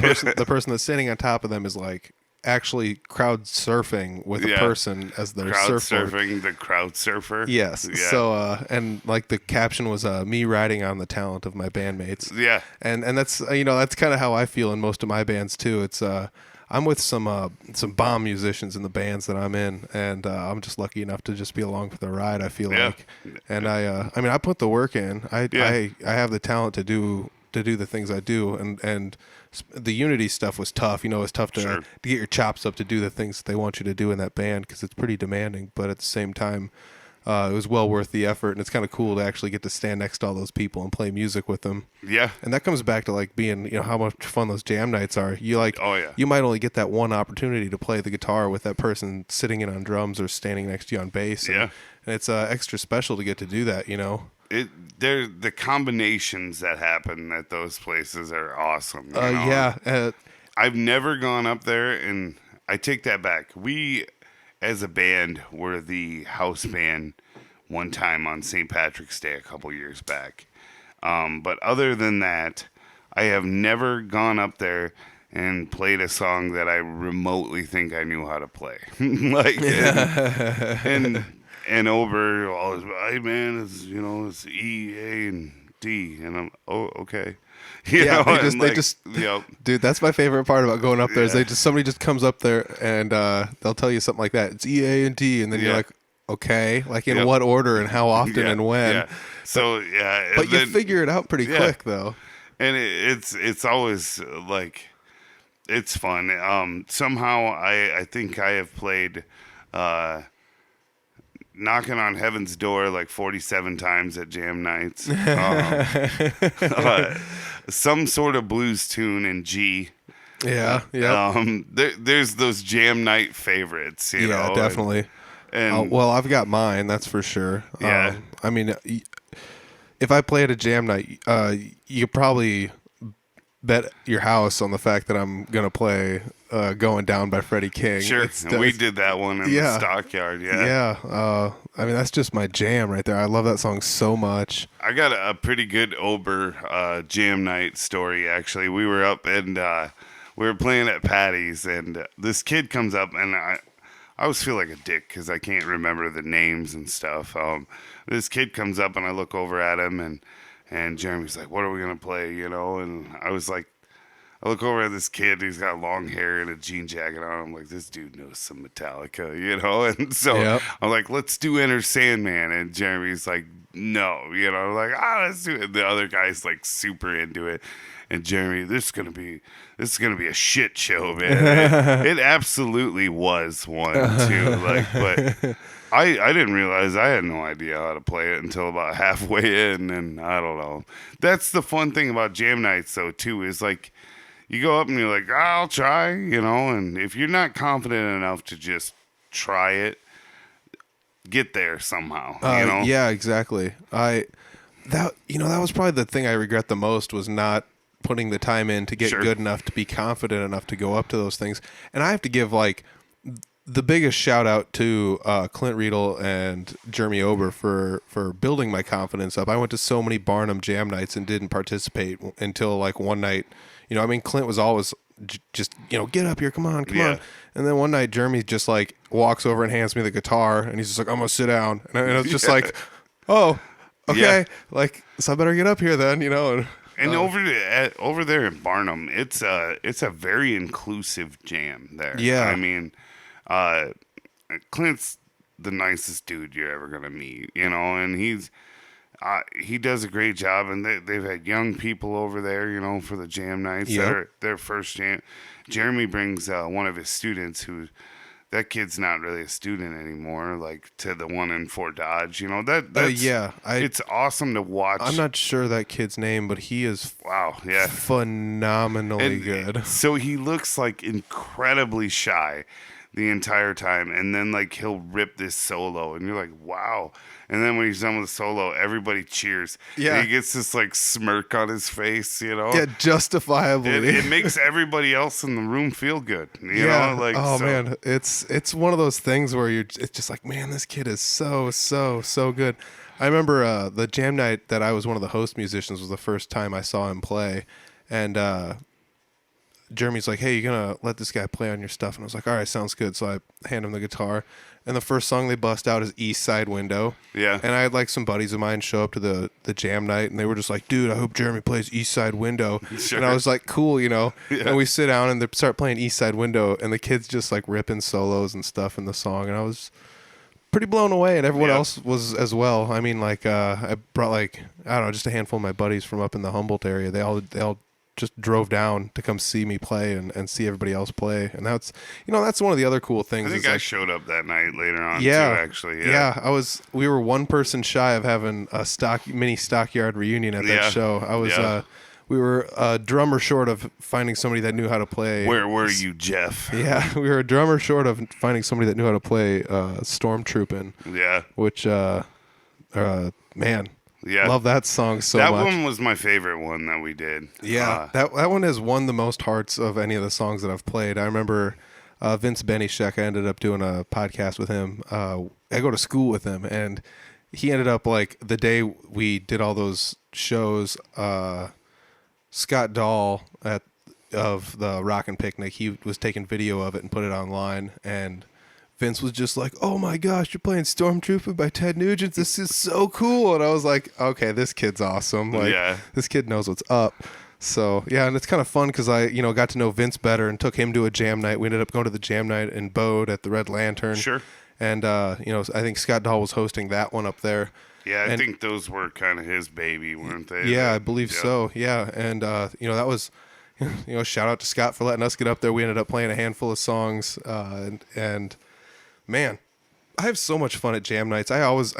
person that's standing on top of them is like actually crowd surfing with a person as their crowd surfboard. Surfing the crowd surfer. Yes. Yeah. So and like the caption was me riding on the talent of my bandmates. Yeah. And that's that's kind of how I feel in most of my bands too. It's I'm with some bomb musicians in the bands that I'm in, and I'm just lucky enough to just be along for the ride, I feel like. And I mean, I put the work in. I have the talent to do the things I do, and the Unity stuff was tough. It's tough to get your chops up to do the things that they want you to do in that band, because it's pretty demanding. But at the same time, it was well worth the effort, and it's kind of cool to actually get to stand next to all those people and play music with them. Yeah. And that comes back to like being, how much fun those jam nights are. You might only get that one opportunity to play the guitar with that person sitting in on drums or standing next to you on bass. And it's extra special to get to do that, The combinations that happen at those places are awesome. I've never gone up there, and I take that back. We, as a band, were the house band one time on St. Patrick's Day a couple years back. But other than that, I have never gone up there and played a song that I remotely think I knew how to play. And over all this, hey man, it's E, A, and D, and I'm okay. Dude, that's my favorite part about going up there is somebody just comes up there and they'll tell you something like that. It's E, A, and D, and then you're like, okay, like in what order and how often and when. Yeah. So but you figure it out pretty quick though. And it's always like it's fun. Somehow I think I have played Knocking on Heaven's Door like 47 times at jam nights. Some sort of blues tune in G. Yeah. There's those jam night favorites, you know. Yeah, definitely. And well, I've got mine, that's for sure. Yeah. I mean, if I play at a jam night, you probably bet your house on the fact that I'm gonna play "Going Down" by Freddie King. Sure, and we did that one in the stockyard. Yeah. I mean, that's just my jam right there. I love that song so much. I got a pretty good Ober jam night story, actually. We were up and we were playing at Patty's, and this kid comes up, and I always feel like a dick because I can't remember the names and stuff. This kid comes up, and I look over at him, and Jeremy's like, "What are we going to play?" You know, and I was like, I look over at this kid. He's got long hair and a jean jacket on. I'm like, this dude knows some Metallica, you know? And so I'm like, let's do Enter Sandman. And Jeremy's like, no, you know, like, let's do it. The other guy's like super into it. And Jeremy, this is gonna be a shit show, man. It absolutely was one too. Like, but I didn't realize, I had no idea how to play it until about halfway in, and I don't know. That's the fun thing about jam nights, though, too, is like, you go up and you're like, I'll try, you know, and if you're not confident enough to just try it, get there somehow, you know? Yeah, exactly. That was probably the thing I regret the most, was not putting the time in to get good enough to be confident enough to go up to those things. And I have to give, like, the biggest shout out to Clint Riedel and Jeremy Ober for building my confidence up. I went to so many Barnum jam nights and didn't participate until, like, one night. You know, I mean, Clint was always just, you know, get up here, come on. And then one night, Jeremy just, like, walks over and hands me the guitar, and he's just like, I'm going to sit down. And I was just like, oh, okay. Yeah. Like, so I better get up here then, you know. And over there in Barnum, it's a very inclusive jam there. Yeah. I mean, Clint's the nicest dude you're ever going to meet, you know, and he does a great job, and they've had young people over there, you know, for the jam nights. Yep. Their first jam. Jeremy brings one of his students that kid's not really a student anymore, like, to the one in Fort Dodge, you know. It's awesome to watch. I'm not sure that kid's name, but he is phenomenally good. So he looks like incredibly shy the entire time, and then, like, he'll rip this solo, and you're like, wow. And then when he's done with the solo, everybody cheers. Yeah. And he gets this, like, smirk on his face, you know? Yeah, justifiably. It makes everybody else in the room feel good, you know? Like, man, it's one of those things where it's just like, man, this kid is so good. I remember the jam night that I was one of the host musicians was the first time I saw him play, and Jeremy's like, hey, you gonna let this guy play on your stuff? And I was like, all right, sounds good. So I hand him the guitar, and the first song they bust out is East Side Window. Yeah. And I had, like, some buddies of mine show up to the jam night, and they were just like, dude, I hope Jeremy plays East Side Window. Sure. And I was like, cool, you know. Yeah. And we sit down and they start playing East Side Window, and the kids just, like, ripping solos and stuff in the song, and I was pretty blown away, and everyone else was as well. I mean, like, I brought, like, I don't know, just a handful of my buddies from up in the Humboldt area. They all just drove down to come see me play and see everybody else play, and that's one of the other cool things. I think I showed up that night later on too, actually. We were one person shy of having a mini stockyard reunion at that show. We were a drummer short of finding somebody that knew how to play. Where were you, Jeff? Yeah, we were a drummer short of finding somebody that knew how to play Stormtroopin'. Yeah. Which man, yeah, love that song so much. That one was my favorite one that we did. Yeah, that one has won the most hearts of any of the songs that I've played. I remember Vince Benishek. I ended up doing a podcast with him. I go to school with him, and he ended up, like, the day we did all those shows, Scott Dahl of the Rockin' Picnic, he was taking video of it and put it online, and Vince was just like, oh my gosh, you're playing Stormtrooper by Ted Nugent. This is so cool. And I was like, okay, this kid's awesome. Like, this kid knows what's up. So, yeah, and it's kind of fun because I, got to know Vince better and took him to a jam night. We ended up going to the jam night in Bode at the Red Lantern. Sure. And, I think Scott Dahl was hosting that one up there. Yeah, I think those were kind of his baby, weren't they? Yeah, I believe so. Yeah. And, that was, shout out to Scott for letting us get up there. We ended up playing a handful of songs, and man, I have so much fun at jam nights. I always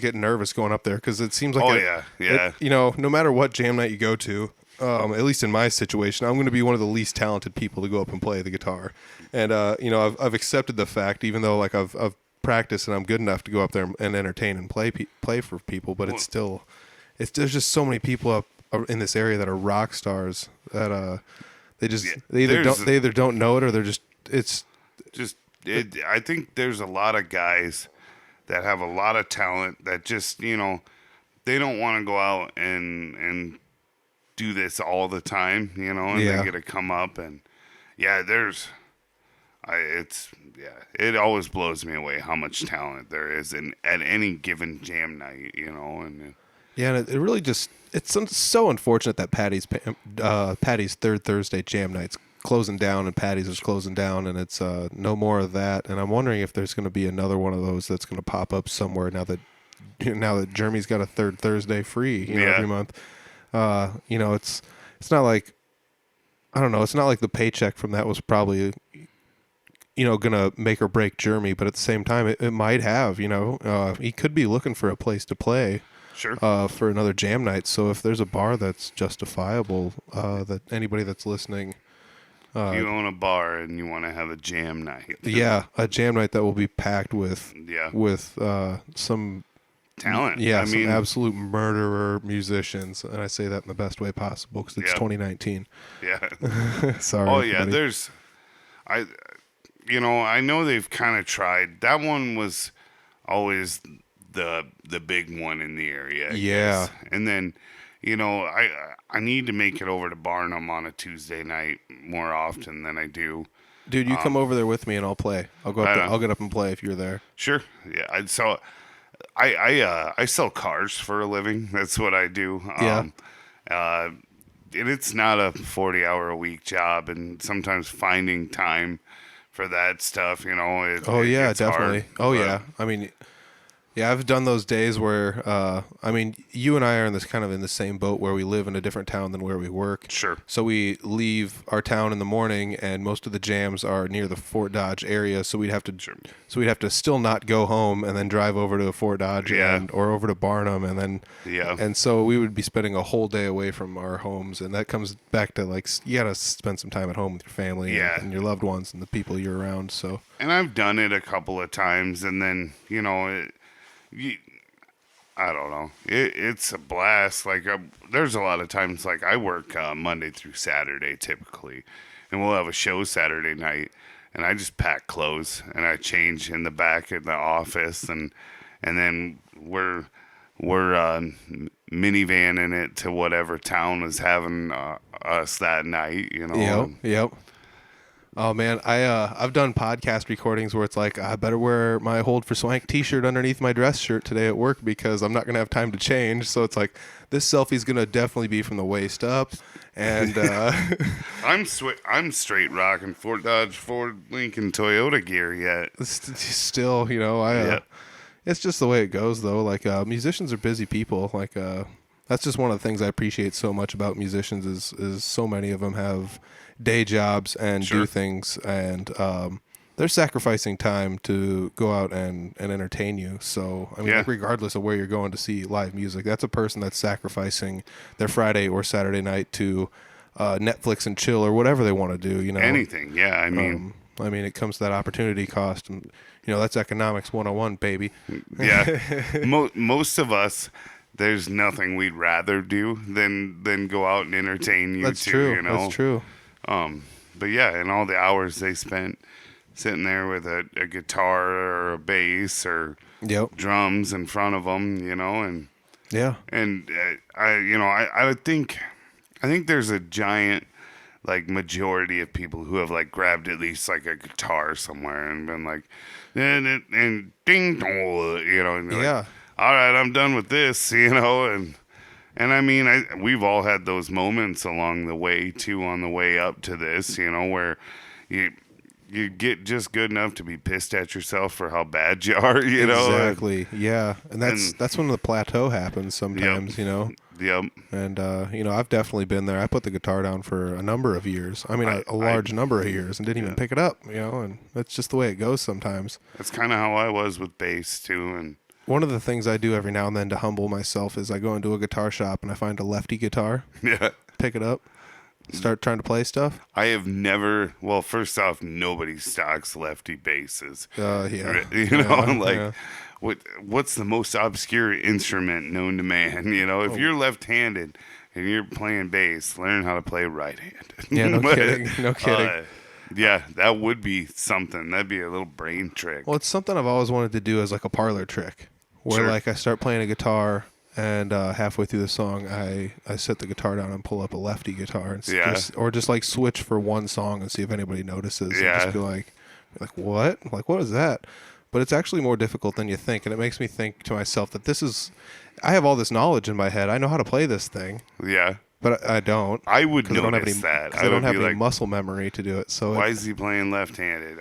get nervous going up there because it seems like no matter what jam night you go to, at least in my situation, I'm going to be one of the least talented people to go up and play the guitar. And I've accepted the fact, even though, like, I've practiced and I'm good enough to go up there and entertain and play for people, but there's just so many people up in this area that are rock stars that Yeah, they either don't know it or they're just I think there's a lot of guys that have a lot of talent that just, they don't want to go out and do this all the time, and Yeah. they get to come up and yeah, it always blows me away how much talent there is at any given jam night, and yeah, and it really just it's so unfortunate that Patty's third Thursday jam night's closing down and Patty's is closing down and it's no more of that. And I'm wondering if there's going to be another one of those that's going to pop up somewhere now that Jeremy's got a third Thursday free every month. It's not like I don't know. It's not like the paycheck from that was probably going to make or break Jeremy, but at the same time, it might have. He could be looking for a place to play. Sure. For another jam night. So if there's a bar that's justifiable, that anybody that's listening, you own a bar and you want to have a jam night. Yeah, a jam night that will be packed with some talent. Yeah, some absolute murderer musicians, and I say that in the best way possible because it's 2019. Yeah. Sorry. Oh yeah, I know they've kind of tried. That one was always the big one in the area. I guess. And then, I need to make it over to Barnum on a Tuesday night more often than I do. Dude, you come over there with me and I'll play. I'll go up. I'll get up and play if you're there. Sure. Yeah. So I sell cars for a living. That's what I do. And it's not a 40-hour-a-week job, and sometimes finding time for that stuff, it's definitely. Hard. Yeah. I mean, yeah, I've done those days where, you and I are in the same boat where we live in a different town than where we work. Sure. So we leave our town in the morning, and most of the jams are near the Fort Dodge area. So we'd have to still not go home and then drive over to Fort Dodge or over to Barnum, and then and so we would be spending a whole day away from our homes, and that comes back to you got to spend some time at home with your family and your loved ones and the people you're around. So. And I've done it a couple of times, and then I don't know. It's a blast. There's a lot of times I work Monday through Saturday typically, and we'll have a show Saturday night, and I just pack clothes and I change in the back in the office, and then we're minivanning it to whatever town is having us that night. Yep. Oh man, I've done podcast recordings where it's I better wear my Hold for Swank t-shirt underneath my dress shirt today at work because I'm not gonna have time to change. So it's this selfie's gonna definitely be from the waist up, and I'm straight rocking Fort Dodge, Ford, Lincoln, Toyota gear yet. Still, it's just the way it goes though. Musicians are busy people. That's just one of the things I appreciate so much about musicians is so many of them have day jobs and do things, and they're sacrificing time to go out and entertain you. So regardless of where you're going to see live music, that's a person that's sacrificing their Friday or Saturday night to Netflix and chill or whatever they want to do. Anything. Yeah. I mean, it comes to that opportunity cost, and that's economics 101, baby. Yeah. Most of us, there's nothing we'd rather do than go out and entertain you. That's true. That's true. But yeah, and all the hours they spent sitting there with a guitar or a bass or drums in front of them, and I think there's a giant majority of people who have grabbed at least a guitar somewhere and been and ding dong, and all right, I'm done with this, And I mean, we've all had those moments along the way too, on the way up to this, where you get just good enough to be pissed at yourself for how bad you are, Exactly. Yeah. And that's when the plateau happens sometimes, Yep. And I've definitely been there. I put the guitar down for a number of years. I mean, a large number of years, and didn't even pick it up, and that's just the way it goes sometimes. That's kind of how I was with bass too, and one of the things I do every now and then to humble myself is I go into a guitar shop and I find a lefty guitar. Yeah. Pick it up. Start trying to play stuff. I have never. Well, first off, nobody stocks lefty basses. What's the most obscure instrument known to man? If you're left-handed, and you're playing bass, learn how to play right-handed. Yeah, no kidding. No kidding. Yeah, that would be something. That'd be a little brain trick. Well, it's something I've always wanted to do as like a parlor trick, where Sure. like I start playing a guitar, and halfway through the song, I set the guitar down and pull up a lefty guitar, and Yeah. just like switch for one song and see if anybody notices. And Yeah. just be like what? Like what is that? But it's actually more difficult than you think, and it makes me think to myself that I have all this knowledge in my head. I know how to play this thing, Yeah. but I don't. I would 'cause I don't have notice any, that. 'cause I don't would have be any like, muscle memory to do it. So why is he playing left-handed?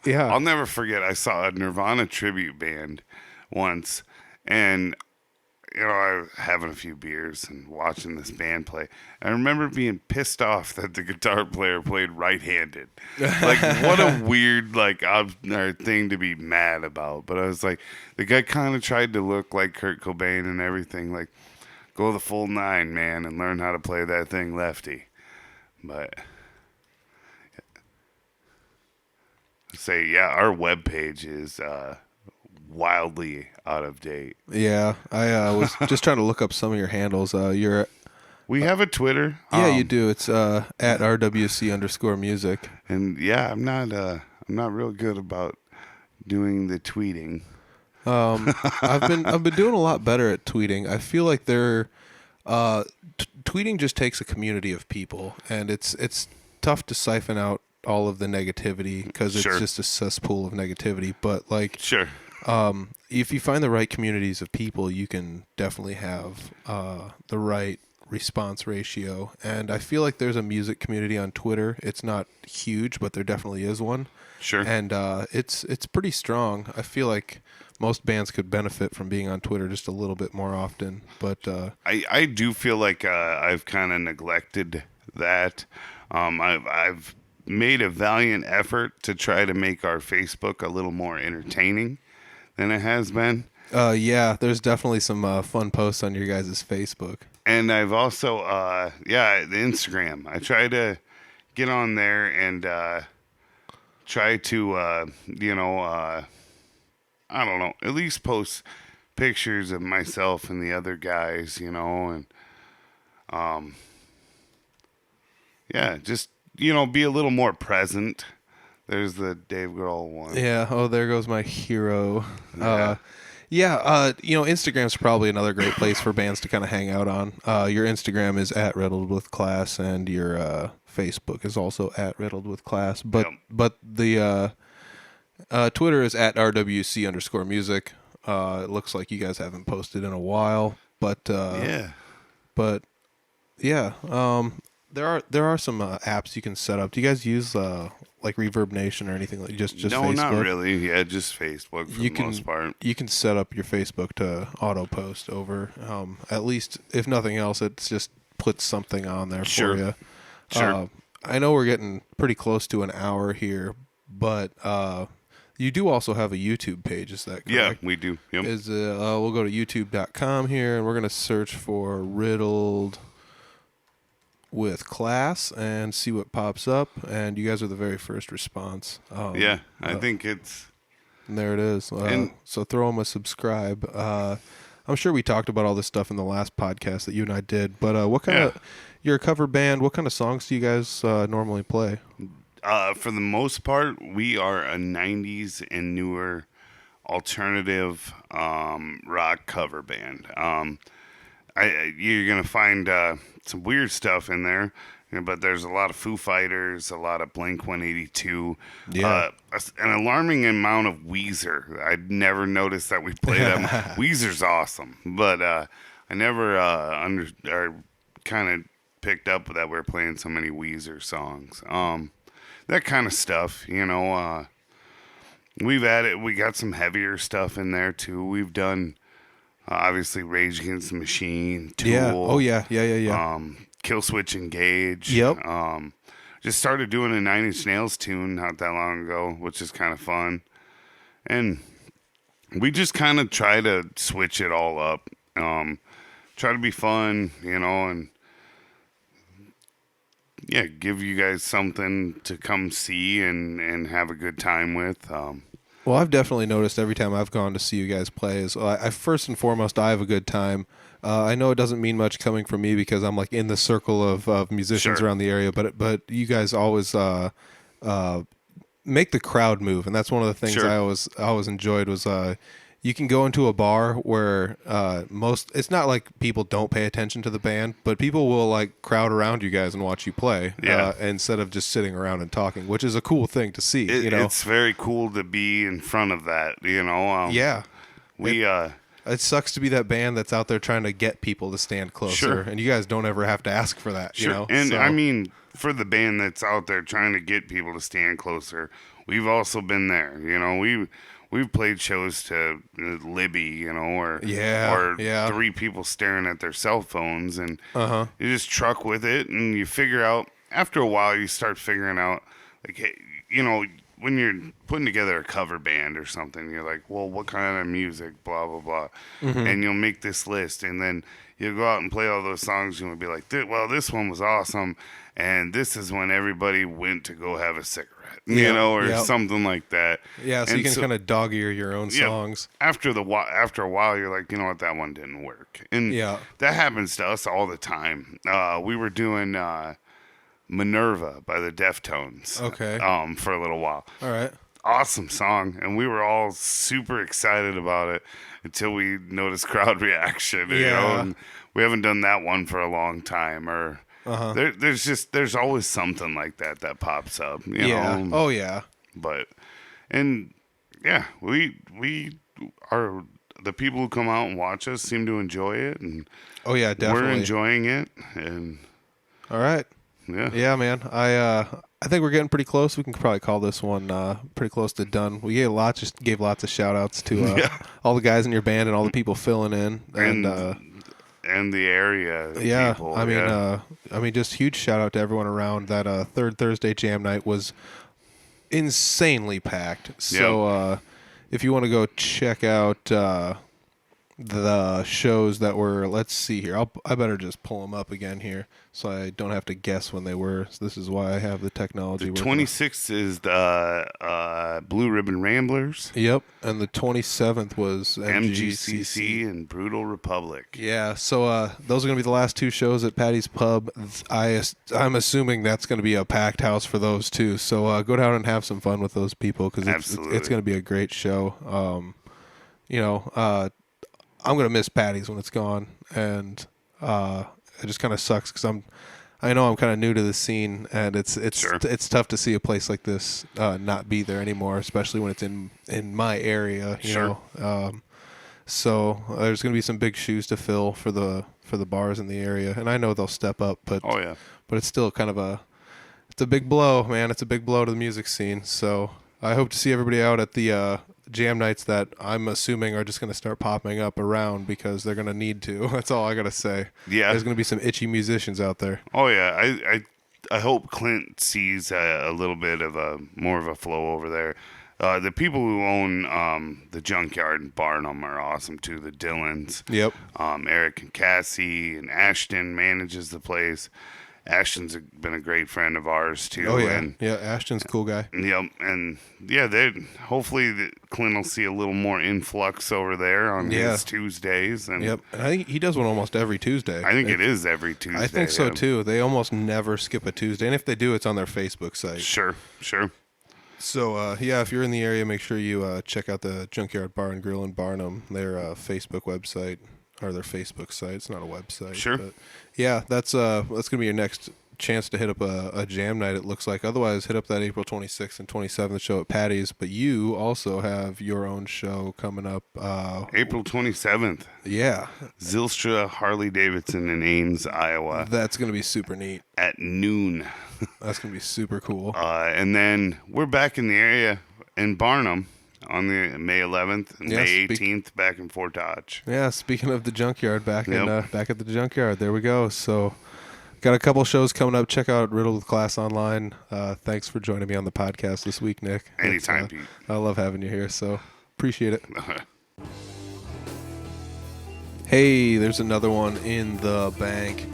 Yeah. I'll never forget. I saw a Nirvana tribute band once, and I was having a few beers and watching this band play. I remember being pissed off that the guitar player played right-handed. Like, what a weird thing to be mad about. But I was like, the guy kind of tried to look like Kurt Cobain and everything. Like, go the full 9, man, and learn how to play that thing lefty. But our webpage is wildly out of date. yeah, I was just trying to look up some of your handles. We have a Twitter. You do. It's at RWC_music. And yeah, I'm not real good about doing the tweeting. I've been doing a lot better at tweeting. I feel like tweeting just takes a community of people, and it's tough to siphon out all of the negativity because it's Sure. just a cesspool of negativity. But like, Sure. if you find the right communities of people, you can definitely have the right response ratio. And I feel like there's a music community on Twitter. It's not huge, but there definitely is one. Sure. And it's pretty strong. I feel like most bands could benefit from being on Twitter just a little bit more often. But I do feel like I've kind of neglected that. I've made a valiant effort to try to make our Facebook a little more entertaining than it has been. yeah, there's definitely some fun posts on your guys' Facebook. And I've also, the Instagram. I try to get on there and try to, I don't know, at least post pictures of myself and the other guys, and just, be a little more present. There's the Dave Grohl one. Yeah. Oh, there goes my hero. Yeah. Instagram's probably another great place for bands to kind of hang out on. Your Instagram is at Riddled With Class, and your Facebook is also at Riddled With Class. But the Twitter is at RWC_music. It looks like you guys haven't posted in a while, but there are some apps you can set up. Do you guys use like Reverb Nation or anything like just no, Facebook? not really. Yeah, just Facebook for the most part. You can set up your Facebook to auto post over. At least, if nothing else, it just puts something on there for you. Sure. I know we're getting pretty close to an hour here, but you do also have a YouTube page. Is that correct? Yeah, we do. Yep. We'll go to youtube.com here, and we're going to search for Riddled With Class and see what pops up. And you guys are the very first response. I think it's... And there it is. So throw them a subscribe. I'm sure we talked about all this stuff in the last podcast that you and I did. But what kind of... You're a cover band. What kind of songs do you guys normally play? For the most part, we are a 90s and newer alternative rock cover band. You're going to find some weird stuff in there, but there's a lot of Foo Fighters, a lot of Blink-182, an alarming amount of Weezer. I'd never noticed that we play them. Weezer's awesome, but I never kind of picked up that we're playing so many Weezer songs. That kind of stuff, we've added, we got some heavier stuff in there too. We've done obviously Rage Against the Machine, Tool. Yeah. Oh yeah. Killswitch Engage. Yep. Just started doing a Nine Inch Nails tune not that long ago, which is kind of fun. And we just kind of try to switch it all up. Try to be fun, and give you guys something to come see and have a good time with. Well, I've definitely noticed every time I've gone to see you guys play is I first and foremost I have a good time. I know it doesn't mean much coming from me because I'm like in the circle of musicians Sure. around the area, but you guys always make the crowd move, and that's one of the things Sure. I always enjoyed was you can go into a bar where it's not like people don't pay attention to the band, but people will like crowd around you guys and watch you play instead of just sitting around and talking, which is a cool thing to see. It's very cool to be in front of that. Yeah, We it sucks to be that band that's out there trying to get people to stand closer, Sure. and you guys don't ever have to ask for that. Sure. And I mean, for the band that's out there trying to get people to stand closer, we've also been there. We've played shows to Libby, or three people staring at their cell phones, and you just truck with it, and you figure out after a while you start figuring out like, hey, when you're putting together a cover band or something, you're like, well, what kind of music, blah blah blah, and you'll make this list, and then you'll go out and play all those songs, and you'll be like, well, this one was awesome, and this is when everybody went to go have a cigarette, or something like that. Yeah, so and you can kind of dog ear your own songs. After a while, you're like, you know what, that one didn't work, and that happens to us all the time. We were doing Minerva by the Deftones, for a little while. All right. Awesome song, and we were all super excited about it until we noticed crowd reaction. And we haven't done that one for a long time. Or there's always something like that pops up. You know? Oh yeah. But we are the people who come out and watch us seem to enjoy it, and definitely we're enjoying it. And all right. Yeah, man. I think we're getting pretty close. We can probably call this one pretty close to done. We gave lots of shout outs to all the guys in your band and all the people filling in and the area. People. I mean, just huge shout out to everyone around. That third Thursday jam night was insanely packed. So if you want to go check out the shows that were, let's see here. I better just pull them up again here so I don't have to guess when they were. So this is why I have the technology. The 26th is the Blue Ribbon Ramblers. Yep, and the 27th was MGCC and Brutal Republic. Yeah, so those are going to be the last two shows at Patty's Pub. I'm assuming that's going to be a packed house for those two. So go down and have some fun with those people because it's going to be a great show. I'm going to miss Patty's when it's gone, and it just kind of sucks because I know I'm kind of new to the scene, and it's tough to see a place like this not be there anymore, especially when it's in my area, you know. So there's going to be some big shoes to fill for the bars in the area, and I know they'll step up, but it's still kind of it's a big blow, man. It's a big blow to the music scene. So I hope to see everybody out at the jam nights that I'm assuming are just going to start popping up around because they're going to need to. That's all I got to say. Yeah. There's going to be some itchy musicians out there. Oh, yeah. I hope Clint sees a little bit of more of a flow over there. The people who own the Junkyard in Barnum are awesome, too. The Dillons. Yep. Eric and Cassie, and Ashton manages the place. Ashton's been a great friend of ours too. Oh yeah, Ashton's a cool guy. Yep, and hopefully Clint will see a little more influx over there on his Tuesdays. And and I think he does one almost every Tuesday. I think it is every Tuesday. I think so too. They almost never skip a Tuesday, and if they do, it's on their Facebook site. Sure. So if you're in the area, make sure you check out the Junkyard Bar and Grill in Barnum. Their Facebook website. Or their Facebook site. It's not a website. Sure. But yeah, that's gonna be your next chance to hit up a jam night. It looks like. Otherwise, hit up that April 26th and 27th show at Patty's. But you also have your own show coming up. April 27th. Yeah. Zylstra Harley Davidson in Ames, Iowa. That's gonna be super neat. At noon. That's gonna be super cool. And then we're back in the area in Barnum. On the May 11th and May 18th back in Fort Dodge. Yeah, speaking of the Junkyard, back at the Junkyard. There we go. So got a couple shows coming up. Check out Riddled With Class online. Thanks for joining me on the podcast this week, Nick. Anytime, Pete. I love having you here, so appreciate it. Hey, there's another one in the bank.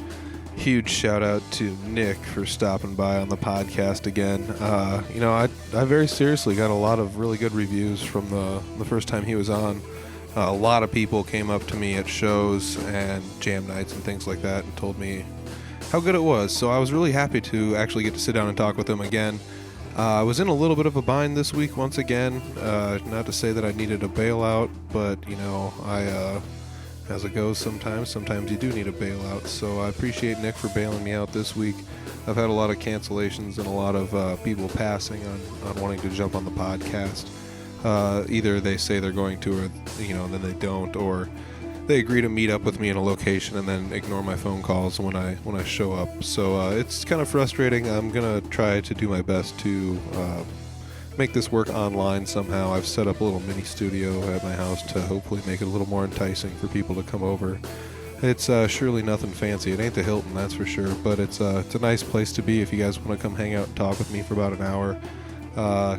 huge shout out to Nick for stopping by on the podcast again. I very seriously got a lot of really good reviews from the first time he was on. A lot of people came up to me at shows and jam nights and things like that and told me how good it was. So I was really happy to actually get to sit down and talk with him again. I was in a little bit of a bind this week once again. Not to say that I needed a bailout, but as it goes sometimes you do need a bailout. So I appreciate Nick for bailing me out this week. I've had a lot of cancellations and a lot of people passing on wanting to jump on the podcast. Either they say they're going to, or then they don't, or they agree to meet up with me in a location and then ignore my phone calls when I show up. So it's kind of frustrating. I'm gonna try to do my best to make this work online somehow. I've set up a little mini studio at my house to hopefully make it a little more enticing for people to come over. It's surely nothing fancy. It ain't the Hilton, that's for sure, but it's a nice place to be if you guys want to come hang out and talk with me for about an hour. I'll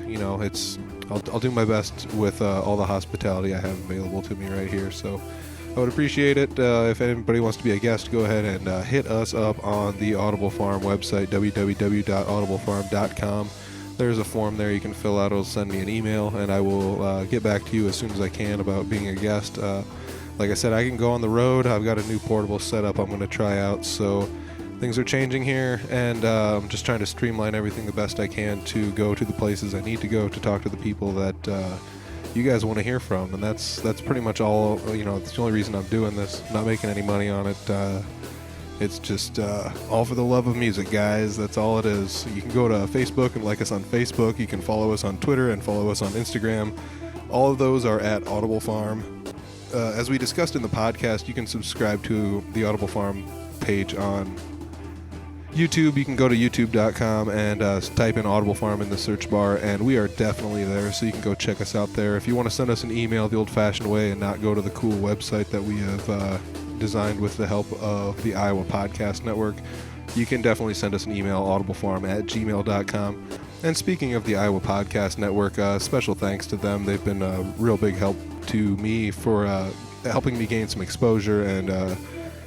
do my best with all the hospitality I have available to me right here. So I would appreciate it. If anybody wants to be a guest, go ahead and hit us up on the Audible Farm website, www.audiblefarm.com. There's a form there you can fill out. It'll send me an email, and I will get back to you as soon as I can about being a guest. Like I said, I can go on the road. I've got a new portable setup I'm going to try out, so things are changing here, and I'm just trying to streamline everything the best I can to go to the places I need to go to talk to the people that you guys want to hear from, and that's pretty much all. It's the only reason I'm doing this. I'm not making any money on it. It's just all for the love of music, guys. That's all it is. You can go to Facebook and like us on Facebook. You can follow us on Twitter and follow us on Instagram. All of those are at Audible Farm. As we discussed in the podcast, you can subscribe to the Audible Farm page on YouTube. You can go to youtube.com and type in Audible Farm in the search bar, and we are definitely there, so you can go check us out there. If you want to send us an email the old-fashioned way and not go to the cool website that we have designed with the help of the Iowa Podcast Network, you can definitely send us an email, audiblefarm@gmail.com. And speaking of the Iowa Podcast Network, special thanks to them. They've been a real big help to me for helping me gain some exposure and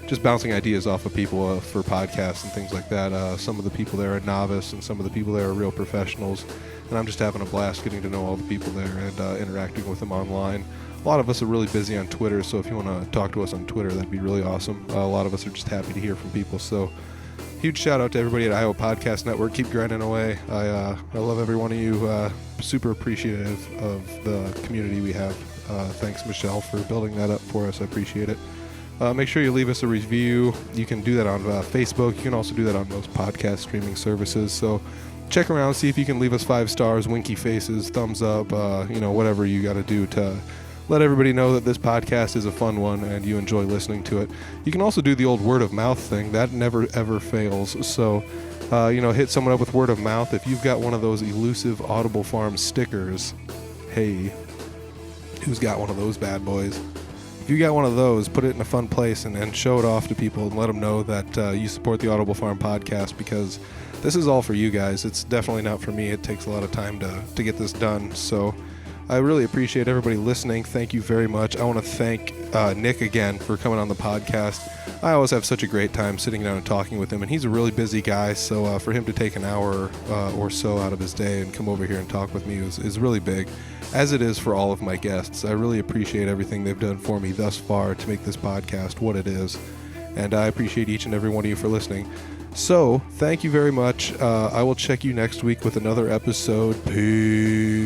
just bouncing ideas off of people for podcasts and things like that. Some of the people there are novice, and some of the people there are real professionals. And I'm just having a blast getting to know all the people there and interacting with them online. A lot of us are really busy on Twitter, so if you want to talk to us on Twitter, that'd be really awesome. A lot of us are just happy to hear from people. So huge shout out to everybody at Iowa Podcast Network. Keep grinding away. I love every one of you. Super appreciative of the community we have. Thanks, Michelle, for building that up for us. I appreciate it. Make sure you leave us a review. You can do that on Facebook. You can also do that on most podcast streaming services. So check around, see if you can leave us 5 stars, winky faces, thumbs up, whatever you got to do to let everybody know that this podcast is a fun one and you enjoy listening to it. You can also do the old word of mouth thing. That never, ever fails. So, hit someone up with word of mouth. If you've got one of those elusive Audible Farm stickers, hey, who's got one of those bad boys? If you got one of those, put it in a fun place and show it off to people and let them know that you support the Audible Farm podcast, because this is all for you guys. It's definitely not for me. It takes a lot of time to get this done. So I really appreciate everybody listening. Thank you very much. I want to thank Nick again for coming on the podcast. I always have such a great time sitting down and talking with him, and he's a really busy guy, so for him to take an hour or so out of his day and come over here and talk with me is really big, as it is for all of my guests. I really appreciate everything they've done for me thus far to make this podcast what it is, and I appreciate each and every one of you for listening. So, thank you very much. I will check you next week with another episode. Peace.